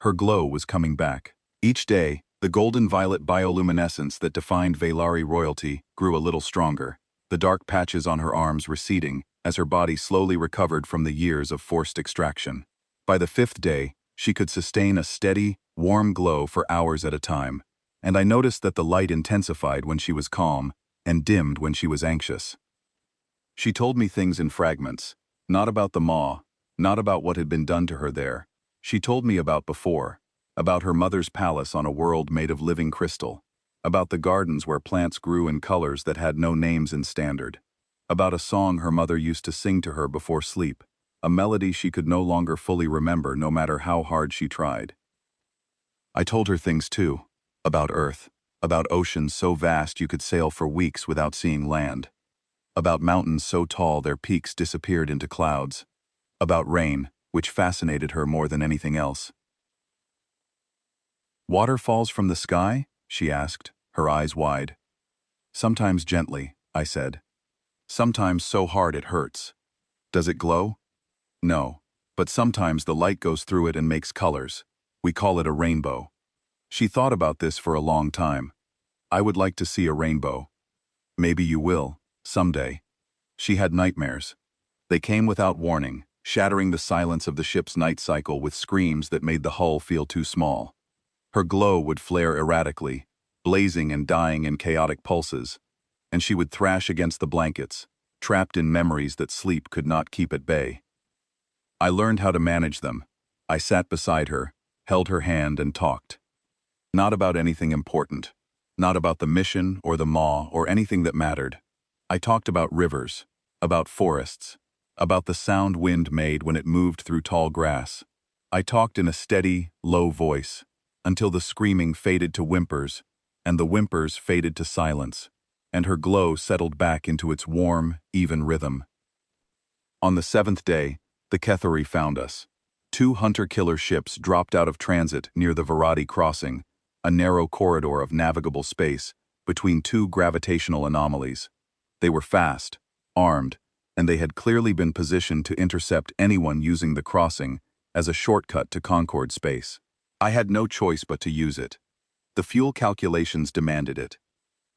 Her glow was coming back. Each day, the golden-violet bioluminescence that defined Velari royalty grew a little stronger, the dark patches on her arms receding as her body slowly recovered from the years of forced extraction. By the 5th day, she could sustain a steady, warm glow for hours at a time, and I noticed that the light intensified when she was calm and dimmed when she was anxious. She told me things in fragments, not about the maw, not about what had been done to her there. She told me about before, about her mother's palace on a world made of living crystal, about the gardens where plants grew in colors that had no names in standard, about a song her mother used to sing to her before sleep, a melody she could no longer fully remember no matter how hard she tried. I told her things too, about Earth, about oceans so vast you could sail for weeks without seeing land, about mountains so tall their peaks disappeared into clouds, about rain, which fascinated her more than anything else. "Water falls from the sky?" she asked, her eyes wide. "Sometimes gently," I said. "Sometimes so hard it hurts. Does it glow?" "No, but sometimes the light goes through it and makes colors. We call it a rainbow." She thought about this for a long time. "I would like to see a rainbow." "Maybe you will, someday." She had nightmares. They came without warning, shattering the silence of the ship's night cycle with screams that made the hull feel too small. Her glow would flare erratically, blazing and dying in chaotic pulses, and she would thrash against the blankets, trapped in memories that sleep could not keep at bay. I learned how to manage them. I sat beside her, held her hand and talked. Not about anything important. Not about the mission or the maw or anything that mattered. I talked about rivers, about forests, about the sound wind made when it moved through tall grass. I talked in a steady, low voice, until the screaming faded to whimpers, and the whimpers faded to silence, and her glow settled back into its warm, even rhythm. On the 7th day, the Kethari found us. 2 hunter-killer ships dropped out of transit near the Varadi crossing, a narrow corridor of navigable space between 2 gravitational anomalies. They were fast, armed, and they had clearly been positioned to intercept anyone using the crossing as a shortcut to Concord space. I had no choice but to use it. The fuel calculations demanded it.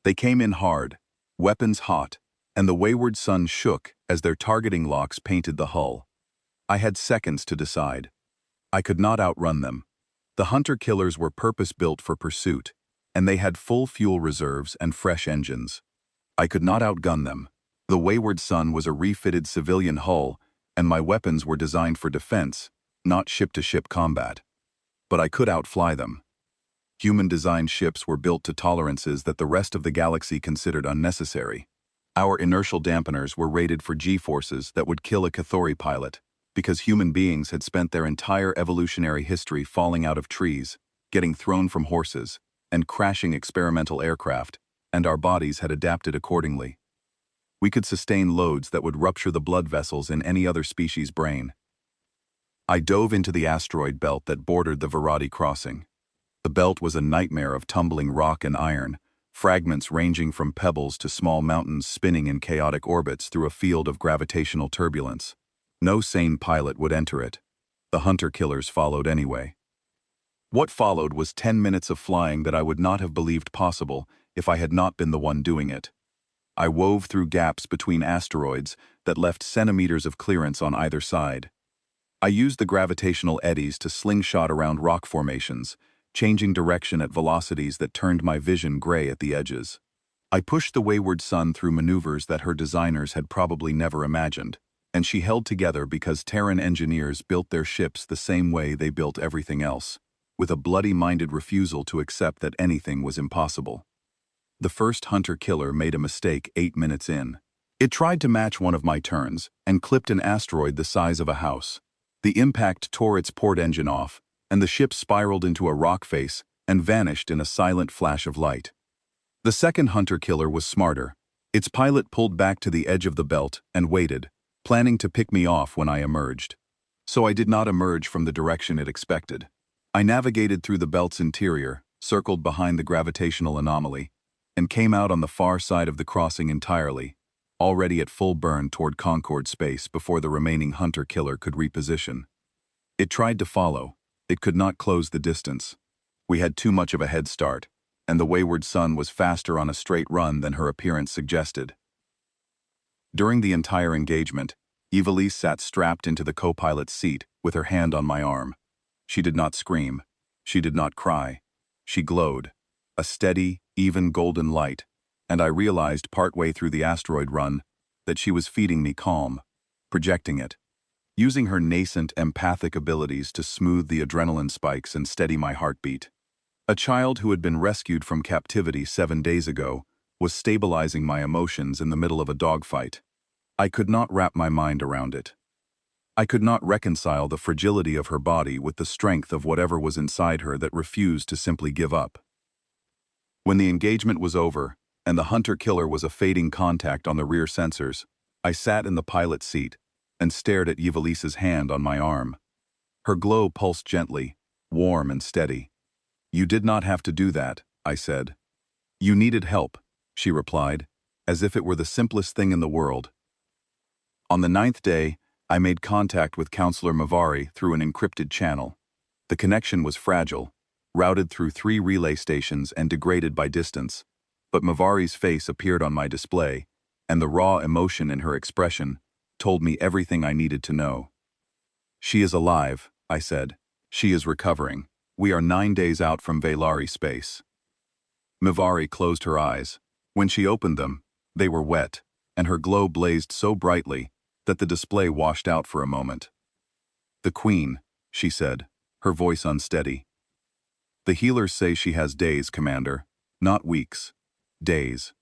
They came in hard, weapons hot, and the wayward sun shook as their targeting locks painted the hull. I had seconds to decide. I could not outrun them. The hunter-killers were purpose-built for pursuit, and they had full fuel reserves and fresh engines. I could not outgun them. The wayward sun was a refitted civilian hull, and my weapons were designed for defense, not ship-to-ship combat. But I could outfly them. Human-designed ships were built to tolerances that the rest of the galaxy considered unnecessary. Our inertial dampeners were rated for G-forces that would kill a Cathori pilot, because human beings had spent their entire evolutionary history falling out of trees, getting thrown from horses, and crashing experimental aircraft, and our bodies had adapted accordingly. We could sustain loads that would rupture the blood vessels in any other species' brain. I dove into the asteroid belt that bordered the Varadi crossing. The belt was a nightmare of tumbling rock and iron, fragments ranging from pebbles to small mountains spinning in chaotic orbits through a field of gravitational turbulence. No sane pilot would enter it. The hunter-killers followed anyway. What followed was 10 minutes of flying that I would not have believed possible if I had not been the one doing it. I wove through gaps between asteroids that left centimeters of clearance on either side. I used the gravitational eddies to slingshot around rock formations, changing direction at velocities that turned my vision gray at the edges. I pushed the wayward sun through maneuvers that her designers had probably never imagined, and she held together because Terran engineers built their ships the same way they built everything else, with a bloody-minded refusal to accept that anything was impossible. The first hunter-killer made a mistake 8 minutes in. It tried to match one of my turns and clipped an asteroid the size of a house. The impact tore its port engine off, and the ship spiraled into a rock face and vanished in a silent flash of light. The second hunter-killer was smarter. Its pilot pulled back to the edge of the belt and waited, planning to pick me off when I emerged. So I did not emerge from the direction it expected. I navigated through the belt's interior, circled behind the gravitational anomaly, and came out on the far side of the crossing entirely, already at full burn toward Concord space before the remaining hunter-killer could reposition. It tried to follow. It could not close the distance. We had too much of a head start, and the wayward sun was faster on a straight run than her appearance suggested. During the entire engagement, Evilise sat strapped into the co-pilot's seat with her hand on my arm. She did not scream. She did not cry. She glowed, a steady, even golden light, and I realized partway through the asteroid run that she was feeding me calm, projecting it, using her nascent empathic abilities to smooth the adrenaline spikes and steady my heartbeat. A child who had been rescued from captivity 7 days ago was stabilizing my emotions in the middle of a dogfight. I could not wrap my mind around it. I could not reconcile the fragility of her body with the strength of whatever was inside her that refused to simply give up. When the engagement was over, and the hunter-killer was a fading contact on the rear sensors, I sat in the pilot's seat and stared at Evilise's hand on my arm. Her glow pulsed gently, warm and steady. "You did not have to do that," I said. "You needed help," she replied, as if it were the simplest thing in the world. On the 9th day, I made contact with Counselor Mavari through an encrypted channel. The connection was fragile, routed through 3 relay stations and degraded by distance, but Mavari's face appeared on my display, and the raw emotion in her expression told me everything I needed to know. "She is alive," I said. "She is recovering. We are 9 days out from Velari space." Mavari closed her eyes. When she opened them, they were wet, and her glow blazed so brightly that the display washed out for a moment. "The Queen," she said, her voice unsteady. "The healers say she has days, Commander. Not weeks. Days.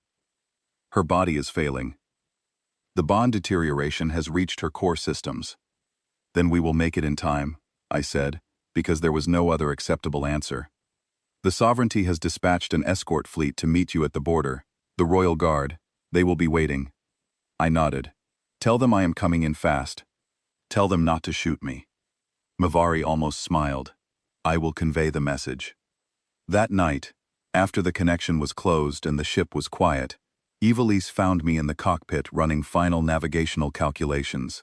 Her body is failing. The bond deterioration has reached her core systems." "Then we will make it in time," I said, because there was no other acceptable answer. "The Sovereignty has dispatched an escort fleet to meet you at the border. The Royal Guard. They will be waiting." I nodded. "Tell them I am coming in fast. Tell them not to shoot me." Mavari almost smiled. "I will convey the message." That night, after the connection was closed and the ship was quiet, Evilise found me in the cockpit running final navigational calculations.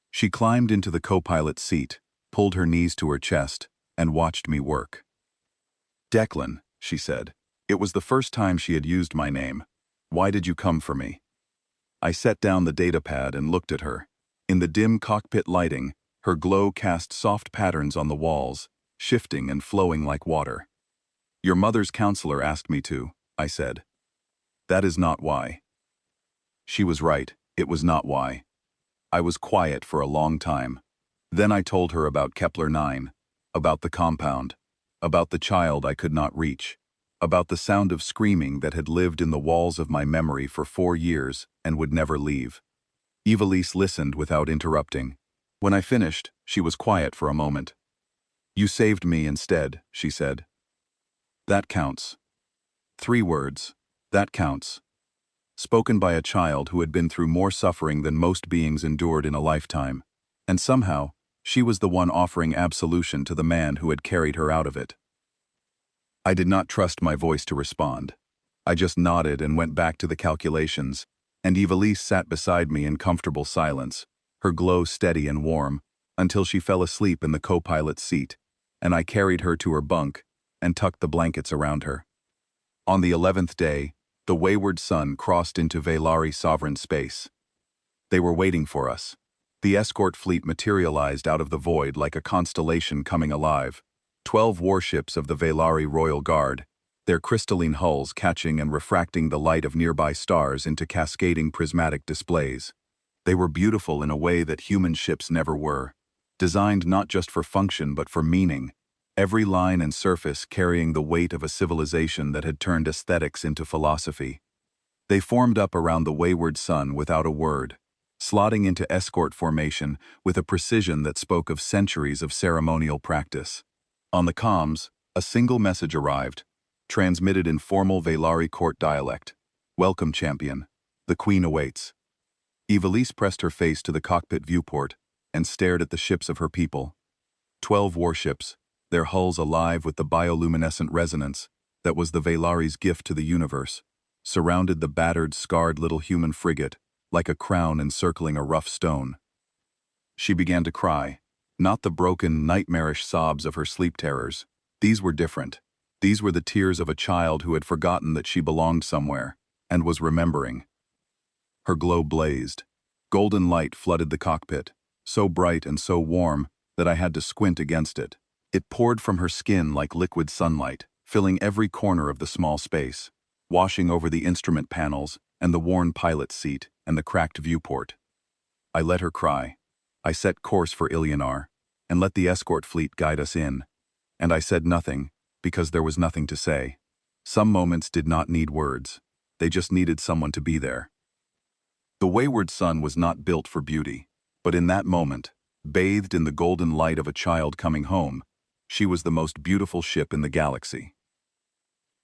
She climbed into the co-pilot seat, pulled her knees to her chest, and watched me work. "Declan," she said. It was the first time she had used my name. "Why did you come for me?" I set down the datapad and looked at her. In the dim cockpit lighting, her glow cast soft patterns on the walls, shifting and flowing like water. "Your mother's counselor asked me to," I said. "That is not why." She was right, it was not why. I was quiet for a long time. Then I told her about Kepler 9, about the compound, about the child I could not reach, about the sound of screaming that had lived in the walls of my memory for 4 years and would never leave. Evilise listened without interrupting. When I finished, she was quiet for a moment. "You saved me instead," she said. "That counts." 3 words. That counts. Spoken by a child who had been through more suffering than most beings endured in a lifetime. And somehow, she was the one offering absolution to the man who had carried her out of it. I did not trust my voice to respond. I just nodded and went back to the calculations, and Evilise sat beside me in comfortable silence, her glow steady and warm, until she fell asleep in the co-pilot's seat, and I carried her to her bunk and tucked the blankets around her. On the 11th day, the wayward sun crossed into Velari sovereign space. They were waiting for us. The escort fleet materialized out of the void like a constellation coming alive. 12 warships of the Velari Royal Guard, their crystalline hulls catching and refracting the light of nearby stars into cascading prismatic displays. They were beautiful in a way that human ships never were, designed not just for function but for meaning, every line and surface carrying the weight of a civilization that had turned aesthetics into philosophy. They formed up around the wayward sun without a word, slotting into escort formation with a precision that spoke of centuries of ceremonial practice. On the comms, a single message arrived, transmitted in formal Velari court dialect. "Welcome, champion. The Queen awaits." Evilise pressed her face to the cockpit viewport and stared at the ships of her people. 12 warships, their hulls alive with the bioluminescent resonance that was the Velari's gift to the universe, surrounded the battered, scarred little human frigate like a crown encircling a rough stone. She began to cry, not the broken, nightmarish sobs of her sleep terrors. These were different. These were the tears of a child who had forgotten that she belonged somewhere and was remembering. Her glow blazed. Golden light flooded the cockpit, so bright and so warm that I had to squint against it. It poured from her skin like liquid sunlight, filling every corner of the small space, washing over the instrument panels and the worn pilot's seat and the cracked viewport. I let her cry. I set course for Ilyanar and let the escort fleet guide us in. And I said nothing, because there was nothing to say. Some moments did not need words. They just needed someone to be there. The wayward sun was not built for beauty, but in that moment, bathed in the golden light of a child coming home, she was the most beautiful ship in the galaxy.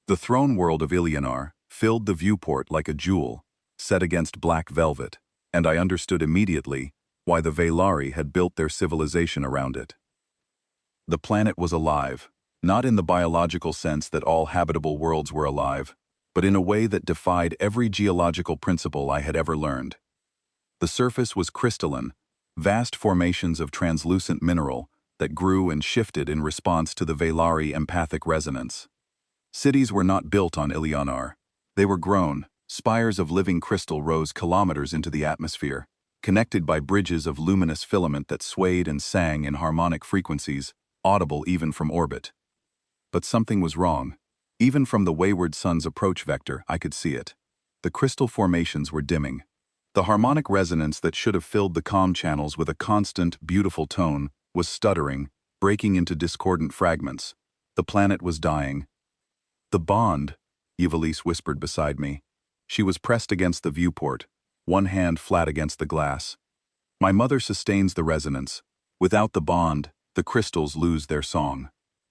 The throne world of Ilyanar filled the viewport like a jewel, set against black velvet, and I understood immediately why the Velari had built their civilization around it. The planet was alive, not in the biological sense that all habitable worlds were alive, but in a way that defied every geological principle I had ever learned. The surface was crystalline, vast formations of translucent mineral that grew and shifted in response to the Velari empathic resonance. Cities were not built on Ilyanar. They were grown. Spires of living crystal rose kilometers into the atmosphere, connected by bridges of luminous filament that swayed and sang in harmonic frequencies, audible even from orbit. But something was wrong. Even from the wayward sun's approach vector, I could see it. The crystal formations were dimming. The harmonic resonance that should have filled the comm channels with a constant, beautiful tone was stuttering, breaking into discordant fragments. The planet was dying. "The bond," Evelise whispered beside me. She was pressed against the viewport, one hand flat against the glass. "My mother sustains the resonance. Without the bond, the crystals lose their song."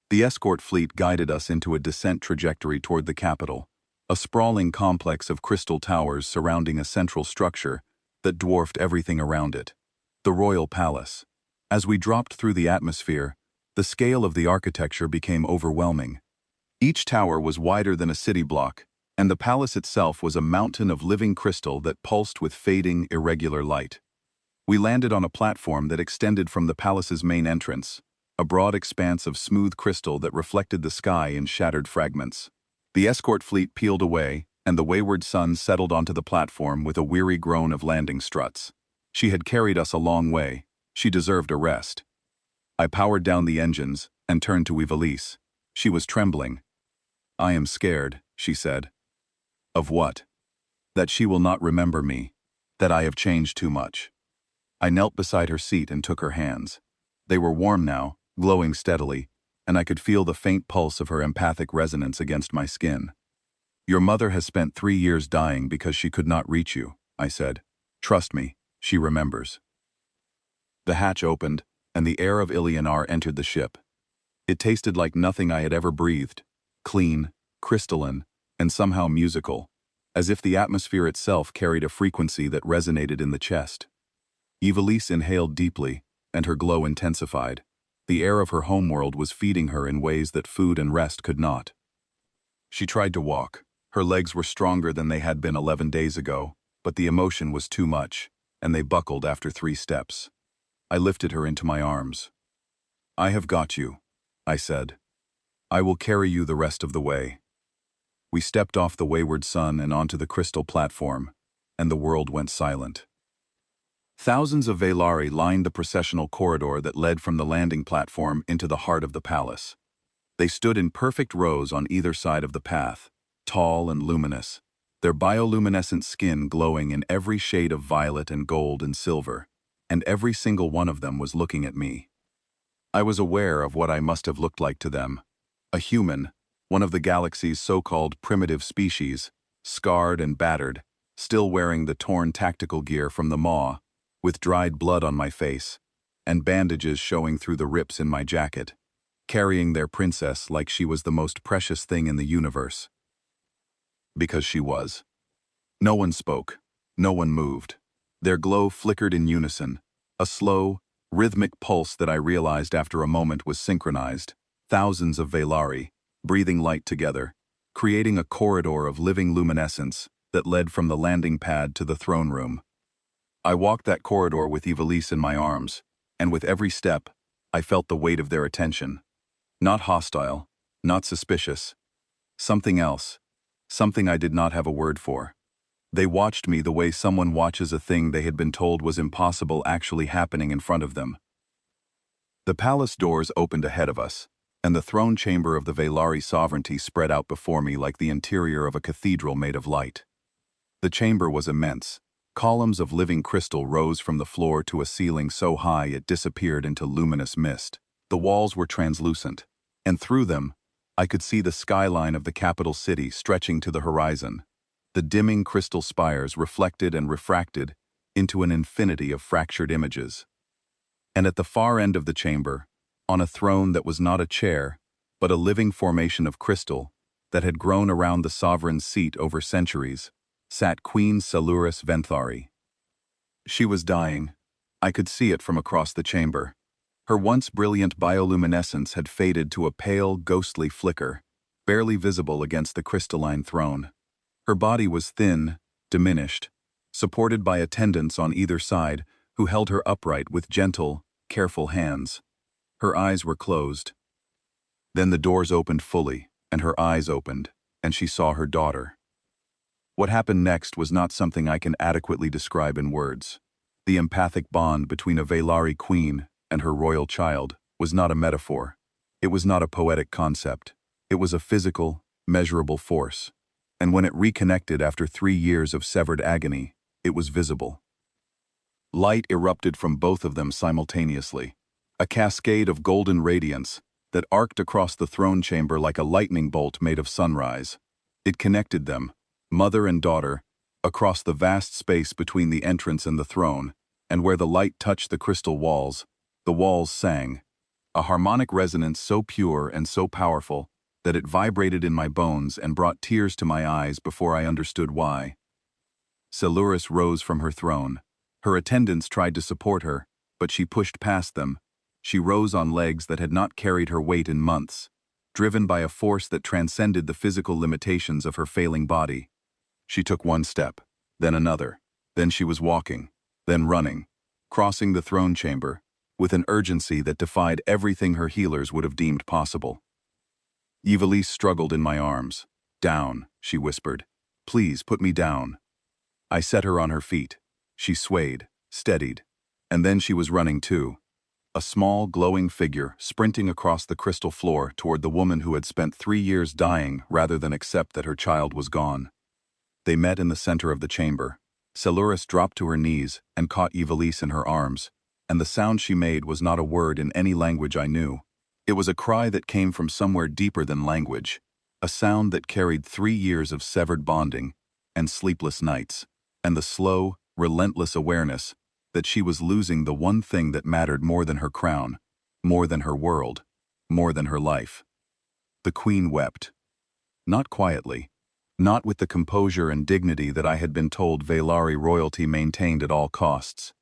The escort fleet guided us into a descent trajectory toward the capital, a sprawling complex of crystal towers surrounding a central structure that dwarfed everything around it. The royal palace. As we dropped through the atmosphere, the scale of the architecture became overwhelming. Each tower was wider than a city block, and the palace itself was a mountain of living crystal that pulsed with fading, irregular light. We landed on a platform that extended from the palace's main entrance, a broad expanse of smooth crystal that reflected the sky in shattered fragments. The escort fleet peeled away, and the wayward sun settled onto the platform with a weary groan of landing struts. She had carried us a long way. She deserved a rest. I powered down the engines and turned to Evelise. She was trembling. "I am scared," she said. "Of what?" "That she will not remember me. That I have changed too much." I knelt beside her seat and took her hands. They were warm now, glowing steadily, and I could feel the faint pulse of her empathic resonance against my skin. "Your mother has spent 3 years dying because she could not reach you," I said. "Trust me, she remembers." The hatch opened, and the air of Ilionar entered the ship. It tasted like nothing I had ever breathed, clean, crystalline, and somehow musical, as if the atmosphere itself carried a frequency that resonated in the chest. Evelise inhaled deeply, and her glow intensified. The air of her homeworld was feeding her in ways that food and rest could not. She tried to walk. Her legs were stronger than they had been 11 days ago, but the emotion was too much, and they buckled after 3 steps. I lifted her into my arms. "I have got you," I said. "I will carry you the rest of the way." We stepped off the wayward sun and onto the crystal platform, and the world went silent. Thousands of Velari lined the processional corridor that led from the landing platform into the heart of the palace. They stood in perfect rows on either side of the path, tall and luminous, their bioluminescent skin glowing in every shade of violet and gold and silver, and every single one of them was looking at me. I was aware of what I must have looked like to them. A human, one of the galaxy's so-called primitive species, scarred and battered, still wearing the torn tactical gear from the maw, with dried blood on my face, and bandages showing through the rips in my jacket, carrying their princess like she was the most precious thing in the universe. Because she was. No one spoke. No one moved. Their glow flickered in unison, a slow, rhythmic pulse that I realized after a moment was synchronized. Thousands of Velari, breathing light together, creating a corridor of living luminescence that led from the landing pad to the throne room. I walked that corridor with Evelise in my arms, and with every step, I felt the weight of their attention. Not hostile, not suspicious. Something else. Something I did not have a word for. They watched me the way someone watches a thing they had been told was impossible actually happening in front of them. The palace doors opened ahead of us, and the throne chamber of the Velari sovereignty spread out before me like the interior of a cathedral made of light. The chamber was immense. Columns of living crystal rose from the floor to a ceiling so high it disappeared into luminous mist. The walls were translucent, and through them, I could see the skyline of the capital city stretching to the horizon. The dimming crystal spires reflected and refracted into an infinity of fractured images. And at the far end of the chamber, on a throne that was not a chair, but a living formation of crystal that had grown around the sovereign's seat over centuries, sat Queen Saluris Venthari. She was dying. I could see it from across the chamber. Her once brilliant bioluminescence had faded to a pale, ghostly flicker, barely visible against the crystalline throne. Her body was thin, diminished, supported by attendants on either side who held her upright with gentle, careful hands. Her eyes were closed. Then the doors opened fully, and her eyes opened, and she saw her daughter. What happened next was not something I can adequately describe in words. The empathic bond between a Velari queen and her royal child was not a metaphor. It was not a poetic concept. It was a physical, measurable force. And when it reconnected after 3 years of severed agony, It was visible. Light erupted from both of them simultaneously, a cascade of golden radiance that arced across the throne chamber like a lightning bolt made of sunrise. It connected them, mother and daughter, across the vast space between the entrance and the throne, and where the light touched the crystal walls, the walls sang, a harmonic resonance so pure and so powerful that it vibrated in my bones and brought tears to my eyes before I understood why. Celuris rose from her throne. Her attendants tried to support her, but she pushed past them. She rose on legs that had not carried her weight in months, driven by a force that transcended the physical limitations of her failing body. She took one step, then another, then she was walking, then running, crossing the throne chamber, with an urgency that defied everything her healers would have deemed possible. Ivalice struggled in my arms. "Down," she whispered. "Please put me down." I set her on her feet. She swayed, steadied, and then she was running too. A small, glowing figure sprinting across the crystal floor toward the woman who had spent 3 years dying rather than accept that her child was gone. They met in the center of the chamber. Celuris dropped to her knees and caught Ivalice in her arms, and the sound she made was not a word in any language I knew. It was a cry that came from somewhere deeper than language, a sound that carried 3 years of severed bonding and sleepless nights, and the slow, relentless awareness that she was losing the one thing that mattered more than her crown, more than her world, more than her life. The queen wept. Not quietly, not with the composure and dignity that I had been told Velari royalty maintained at all costs.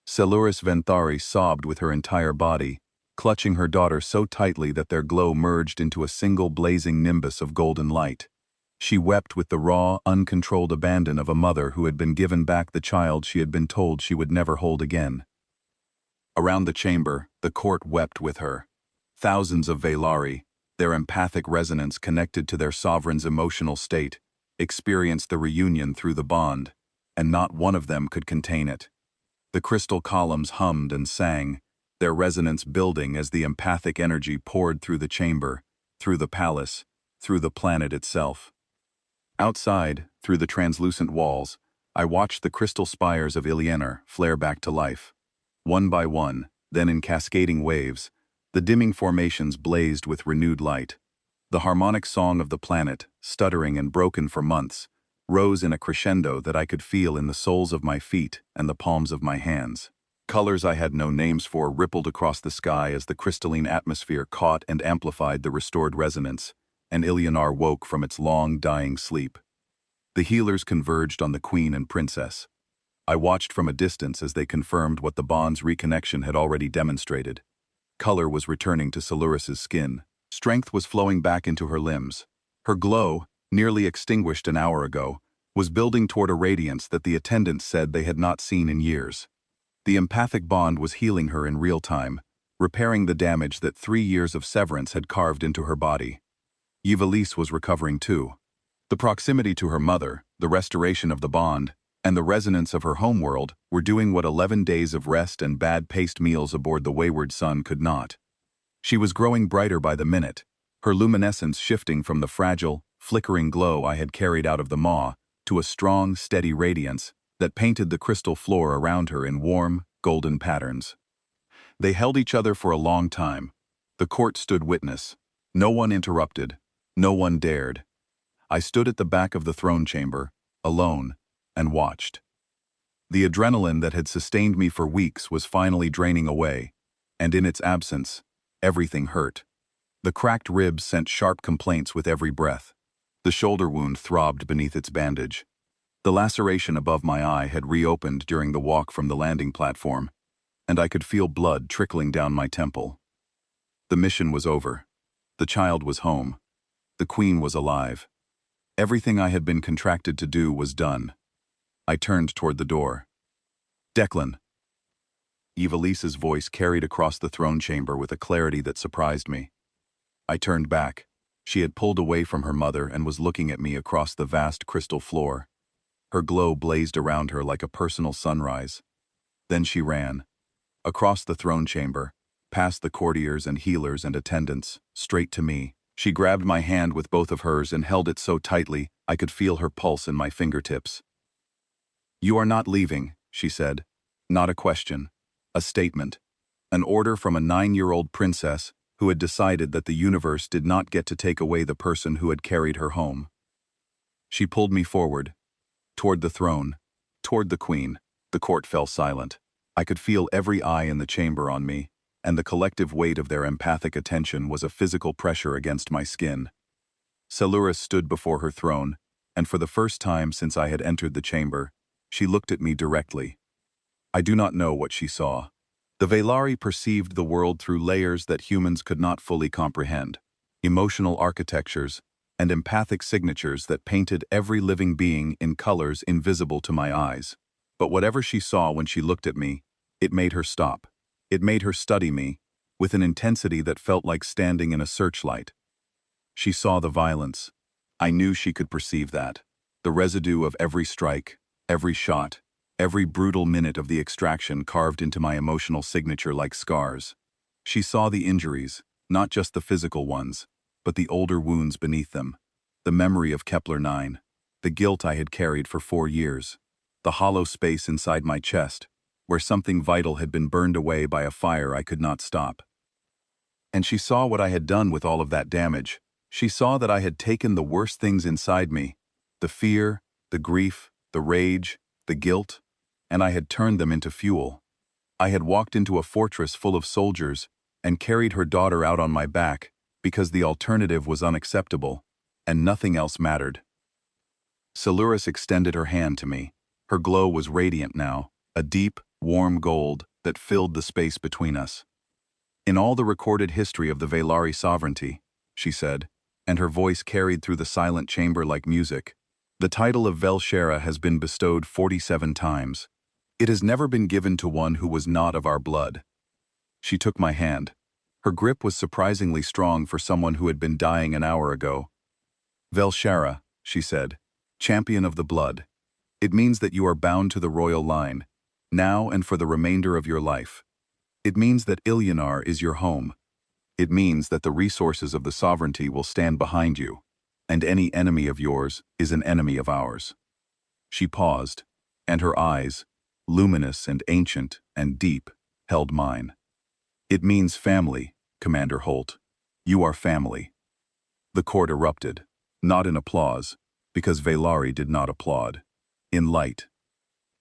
Celuris Venthari sobbed with her entire body, clutching her daughter so tightly that their glow merged into a single blazing nimbus of golden light. She wept with the raw, uncontrolled abandon of a mother who had been given back the child she had been told she would never hold again. Around the chamber, the court wept with her. Thousands of Velari, their empathic resonance connected to their sovereign's emotional state, experienced the reunion through the bond, and not one of them could contain it. The crystal columns hummed and sang, their resonance building as the empathic energy poured through the chamber, through the palace, through the planet itself. Outside, through the translucent walls, I watched the crystal spires of Ilienor flare back to life. One by one, then in cascading waves, the dimming formations blazed with renewed light. The harmonic song of the planet, stuttering and broken for months, rose in a crescendo that I could feel in the soles of my feet and the palms of my hands. Colors I had no names for rippled across the sky as the crystalline atmosphere caught and amplified the restored resonance, and Ilienor woke from its long, dying sleep. The healers converged on the queen and princess. I watched from a distance as they confirmed what the bond's reconnection had already demonstrated. Color was returning to Celuris's skin. Strength was flowing back into her limbs. Her glow, nearly extinguished an hour ago, was building toward a radiance that the attendants said they had not seen in years. The empathic bond was healing her in real time, repairing the damage that 3 years of severance had carved into her body. Ivalice was recovering too. The proximity to her mother, the restoration of the bond, and the resonance of her homeworld were doing what 11 days of rest and bad-paced meals aboard the wayward sun could not. She was growing brighter by the minute, her luminescence shifting from the fragile, flickering glow I had carried out of the maw to a strong, steady radiance that painted the crystal floor around her in warm, golden patterns. They held each other for a long time. The court stood witness. No one interrupted. No one dared. I stood at the back of the throne chamber, alone, and watched. The adrenaline that had sustained me for weeks was finally draining away, and in its absence, everything hurt. The cracked ribs sent sharp complaints with every breath. The shoulder wound throbbed beneath its bandage. The laceration above my eye had reopened during the walk from the landing platform, and I could feel blood trickling down my temple. The mission was over. The child was home. The queen was alive. Everything I had been contracted to do was done. I turned toward the door. "Declan." Ivalice's voice carried across the throne chamber with a clarity that surprised me. I turned back. She had pulled away from her mother and was looking at me across the vast crystal floor. Her glow blazed around her like a personal sunrise. Then she ran. Across the throne chamber, past the courtiers and healers and attendants, straight to me. She grabbed my hand with both of hers and held it so tightly I could feel her pulse in my fingertips. "You are not leaving," she said. Not a question. A statement. An order from a 9-year-old princess who had decided that the universe did not get to take away the person who had carried her home. She pulled me forward, toward the throne, toward the queen. The court fell silent. I could feel every eye in the chamber on me, and the collective weight of their empathic attention was a physical pressure against my skin. Seleuris stood before her throne, and for the first time since I had entered the chamber, she looked at me directly. I do not know what she saw. The Velari perceived the world through layers that humans could not fully comprehend, emotional architectures, and empathic signatures that painted every living being in colors invisible to my eyes. But whatever she saw when she looked at me, it made her stop. It made her study me, with an intensity that felt like standing in a searchlight. She saw the violence. I knew she could perceive that. The residue of every strike, every shot, every brutal minute of the extraction carved into my emotional signature like scars. She saw the injuries, not just the physical ones, but the older wounds beneath them. The memory of Kepler 9, the guilt I had carried for 4 years, the hollow space inside my chest, where something vital had been burned away by a fire I could not stop. And she saw what I had done with all of that damage. She saw that I had taken the worst things inside me, the fear, the grief, the rage, the guilt, and I had turned them into fuel. I had walked into a fortress full of soldiers and carried her daughter out on my back because the alternative was unacceptable, and nothing else mattered. Seleuris extended her hand to me. Her glow was radiant now, a deep, warm gold that filled the space between us. "In all the recorded history of the Velari sovereignty," she said, and her voice carried through the silent chamber like music, "the title of LoveHFY has been bestowed 47 times. It has never been given to one who was not of our blood." She took my hand. Her grip was surprisingly strong for someone who had been dying an hour ago. "LoveHFY," she said, "champion of the blood. It means that you are bound to the royal line, now and for the remainder of your life. It means that Ilyanar is your home. It means that the resources of the sovereignty will stand behind you, and any enemy of yours is an enemy of ours." She paused, and her eyes, luminous and ancient and deep, held mine. "It means family, Commander Holt. You are family." The court erupted, not in applause, because Velari did not applaud. In light.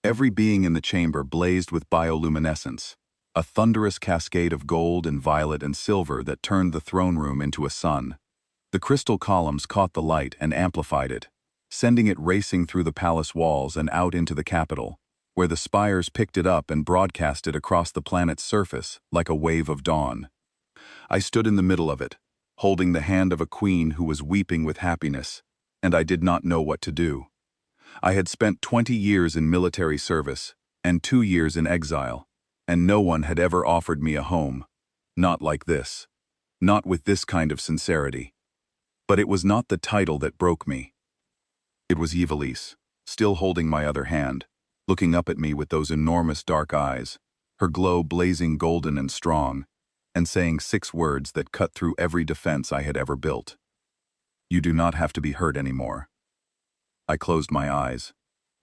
Every being in the chamber blazed with bioluminescence, a thunderous cascade of gold and violet and silver that turned the throne room into a sun. The crystal columns caught the light and amplified it, sending it racing through the palace walls and out into the capital, where the spires picked it up and broadcast it across the planet's surface like a wave of dawn. I stood in the middle of it, holding the hand of a queen who was weeping with happiness, and I did not know what to do. I had spent 20 years in military service and 2 years in exile, and no one had ever offered me a home. Not like this. Not with this kind of sincerity. But it was not the title that broke me. It was Ivalice, still holding my other hand, looking up at me with those enormous dark eyes, her glow blazing golden and strong, and saying 6 words that cut through every defense I had ever built. "You do not have to be hurt anymore." I closed my eyes.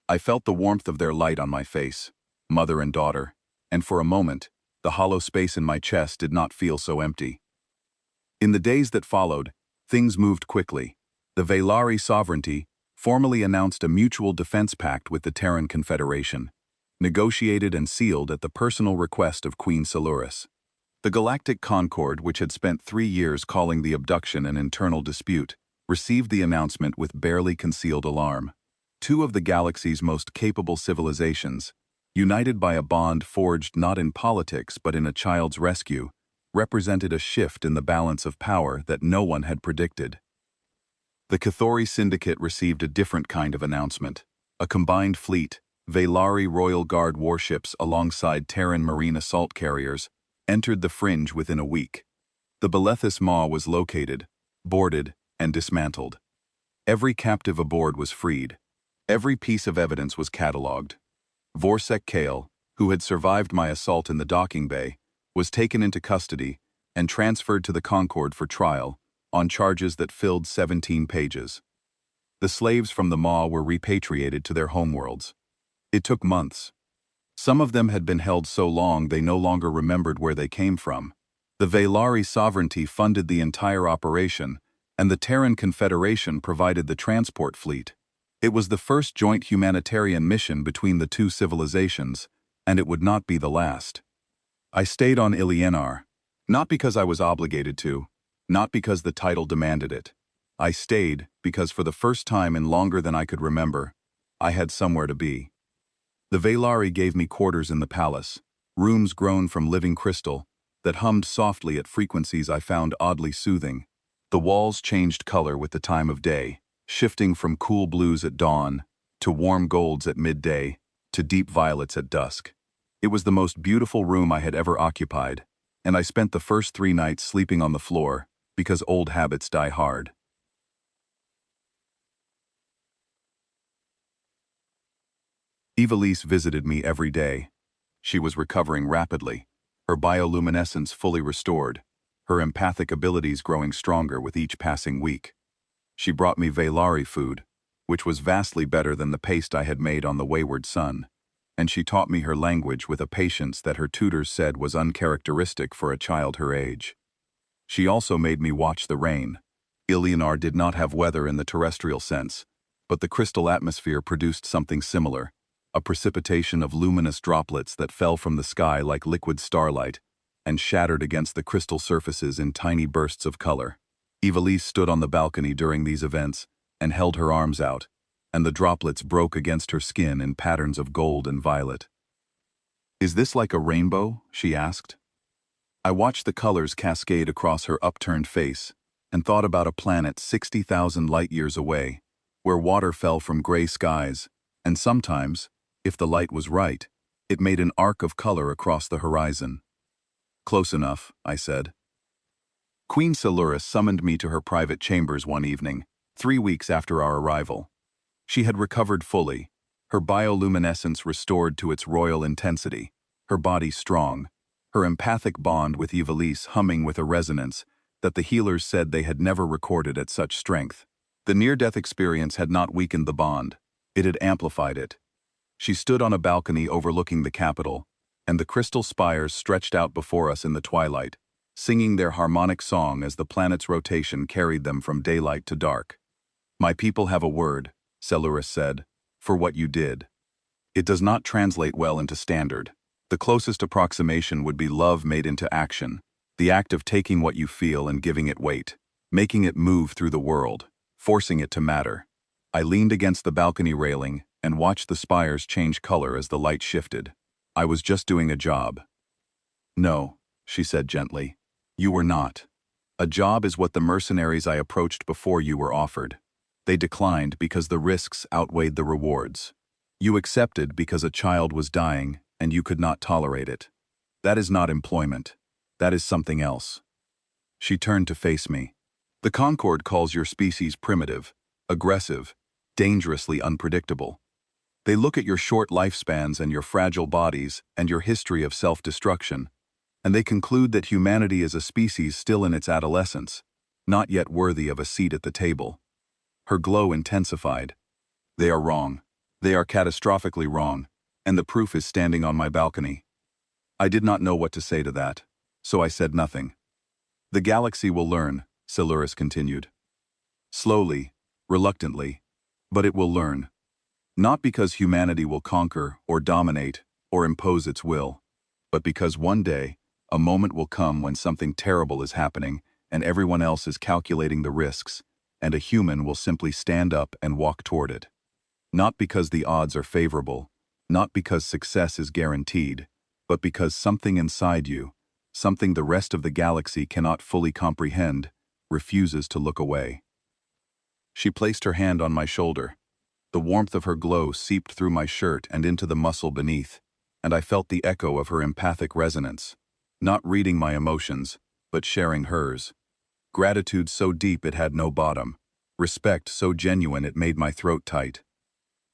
I felt the warmth of their light on my face, mother and daughter, and for a moment, the hollow space in my chest did not feel so empty. In the days that followed, things moved quickly. The Velari sovereignty formally announced a mutual defense pact with the Terran Confederation, negotiated and sealed at the personal request of Queen Seleuris. The Galactic Concord, which had spent 3 years calling the abduction an internal dispute, received the announcement with barely concealed alarm. 2 of the galaxy's most capable civilizations, united by a bond forged not in politics but in a child's rescue, represented a shift in the balance of power that no one had predicted. The Cathori Syndicate received a different kind of announcement. A combined fleet, Velari Royal Guard warships alongside Terran marine assault carriers, entered the fringe within a week. The Belethus Maw was located, boarded, and dismantled. Every captive aboard was freed. Every piece of evidence was catalogued. Vorsek Kale, who had survived my assault in the docking bay, was taken into custody and transferred to the Concord for trial on charges that filled 17 pages. The slaves from the Maw were repatriated to their homeworlds. It took months. Some of them had been held so long they no longer remembered where they came from. The Veilari sovereignty funded the entire operation, and the Terran Confederation provided the transport fleet. It was the first joint humanitarian mission between the two civilizations, and it would not be the last. I stayed on Ilienar, not because I was obligated to, not because the title demanded it. I stayed because for the first time in longer than I could remember, I had somewhere to be. The Veilari gave me quarters in the palace, rooms grown from living crystal, that hummed softly at frequencies I found oddly soothing. The walls changed color with the time of day, shifting from cool blues at dawn, to warm golds at midday, to deep violets at dusk. It was the most beautiful room I had ever occupied, and I spent the first 3 nights sleeping on the floor, because old habits die hard. Evelise visited me every day. She was recovering rapidly, her bioluminescence fully restored, her empathic abilities growing stronger with each passing week. She brought me Veilari food, which was vastly better than the paste I had made on the wayward son, and she taught me her language with a patience that her tutors said was uncharacteristic for a child her age. She also made me watch the rain. Ilienar did not have weather in the terrestrial sense, but the crystal atmosphere produced something similar, a precipitation of luminous droplets that fell from the sky like liquid starlight and shattered against the crystal surfaces in tiny bursts of color. Evelise stood on the balcony during these events and held her arms out, and the droplets broke against her skin in patterns of gold and violet. "Is this like a rainbow?" she asked. I watched the colors cascade across her upturned face and thought about a planet 60,000 light-years away, where water fell from gray skies, and sometimes, if the light was right, it made an arc of color across the horizon. "Close enough," I said. Queen Siluris summoned me to her private chambers one evening, 3 weeks after our arrival. She had recovered fully, her bioluminescence restored to its royal intensity, her body strong, her empathic bond with Evelise humming with a resonance that the healers said they had never recorded at such strength. The near-death experience had not weakened the bond, it had amplified it. She stood on a balcony overlooking the capital, and the crystal spires stretched out before us in the twilight, singing their harmonic song as the planet's rotation carried them from daylight to dark. "My people have a word," Siluris said, "for what you did. It does not translate well into standard. The closest approximation would be love made into action, the act of taking what you feel and giving it weight, making it move through the world, forcing it to matter." I leaned against the balcony railing and watched the spires change color as the light shifted. I was just doing a job. "No," she said gently. "You were not. A job is what the mercenaries I approached before you were offered. They declined because the risks outweighed the rewards. You accepted because a child was dying and you could not tolerate it. That is not employment. That is something else." She turned to face me. "The Concord calls your species primitive, aggressive, dangerously unpredictable. They look at your short lifespans and your fragile bodies and your history of self-destruction, and they conclude that humanity is a species still in its adolescence, not yet worthy of a seat at the table." Her glow intensified. "They are wrong. They are catastrophically wrong, and the proof is standing on my balcony." I did not know what to say to that, so I said nothing. "The galaxy will learn," Siluris continued. "Slowly, reluctantly, but it will learn. Not because humanity will conquer or dominate or impose its will, but because one day, a moment will come when something terrible is happening and everyone else is calculating the risks, and a human will simply stand up and walk toward it. Not because the odds are favorable, not because success is guaranteed, but because something inside you, something the rest of the galaxy cannot fully comprehend, refuses to look away." She placed her hand on my shoulder. The warmth of her glow seeped through my shirt and into the muscle beneath, and I felt the echo of her empathic resonance, not reading my emotions, but sharing hers. Gratitude so deep it had no bottom, respect so genuine it made my throat tight.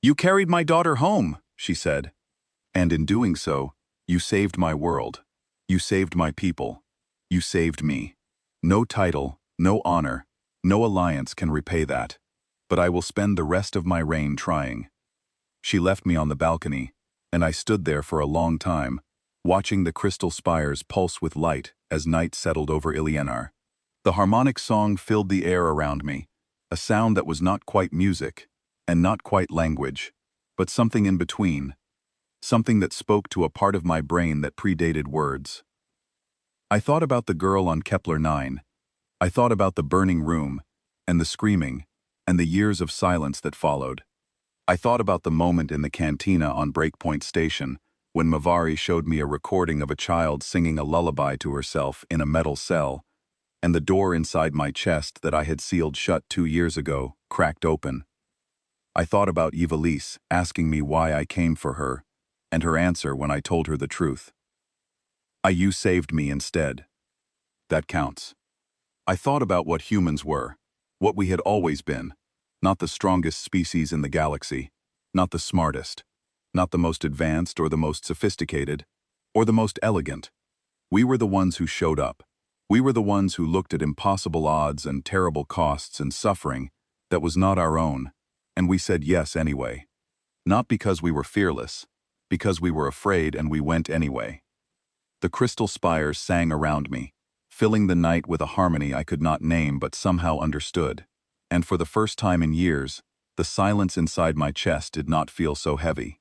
"You carried my daughter home," she said. "And in doing so, you saved my world. You saved my people. You saved me. No title, no honor, no alliance can repay that, but I will spend the rest of my reign trying." She left me on the balcony, and I stood there for a long time, watching the crystal spires pulse with light as night settled over Ilienar. The harmonic song filled the air around me, a sound that was not quite music, and not quite language, but something in between, something that spoke to a part of my brain that predated words. I thought about the girl on Kepler 9. I thought about the burning room, and the screaming, and the years of silence that followed. I thought about the moment in the cantina on Breakpoint Station, when Mavari showed me a recording of a child singing a lullaby to herself in a metal cell, and the door inside my chest that I had sealed shut 2 years ago cracked open. I thought about Evelise asking me why I came for her, and her answer when I told her the truth. You saved me instead. That counts. I thought about what humans were, what we had always been, not the strongest species in the galaxy, not the smartest, not the most advanced or the most sophisticated, or the most elegant. We were the ones who showed up. We were the ones who looked at impossible odds and terrible costs and suffering that was not our own, and we said yes anyway. Not because we were fearless, because we were afraid and we went anyway. The crystal spires sang around me, filling the night with a harmony I could not name but somehow understood, and for the first time in years, the silence inside my chest did not feel so heavy.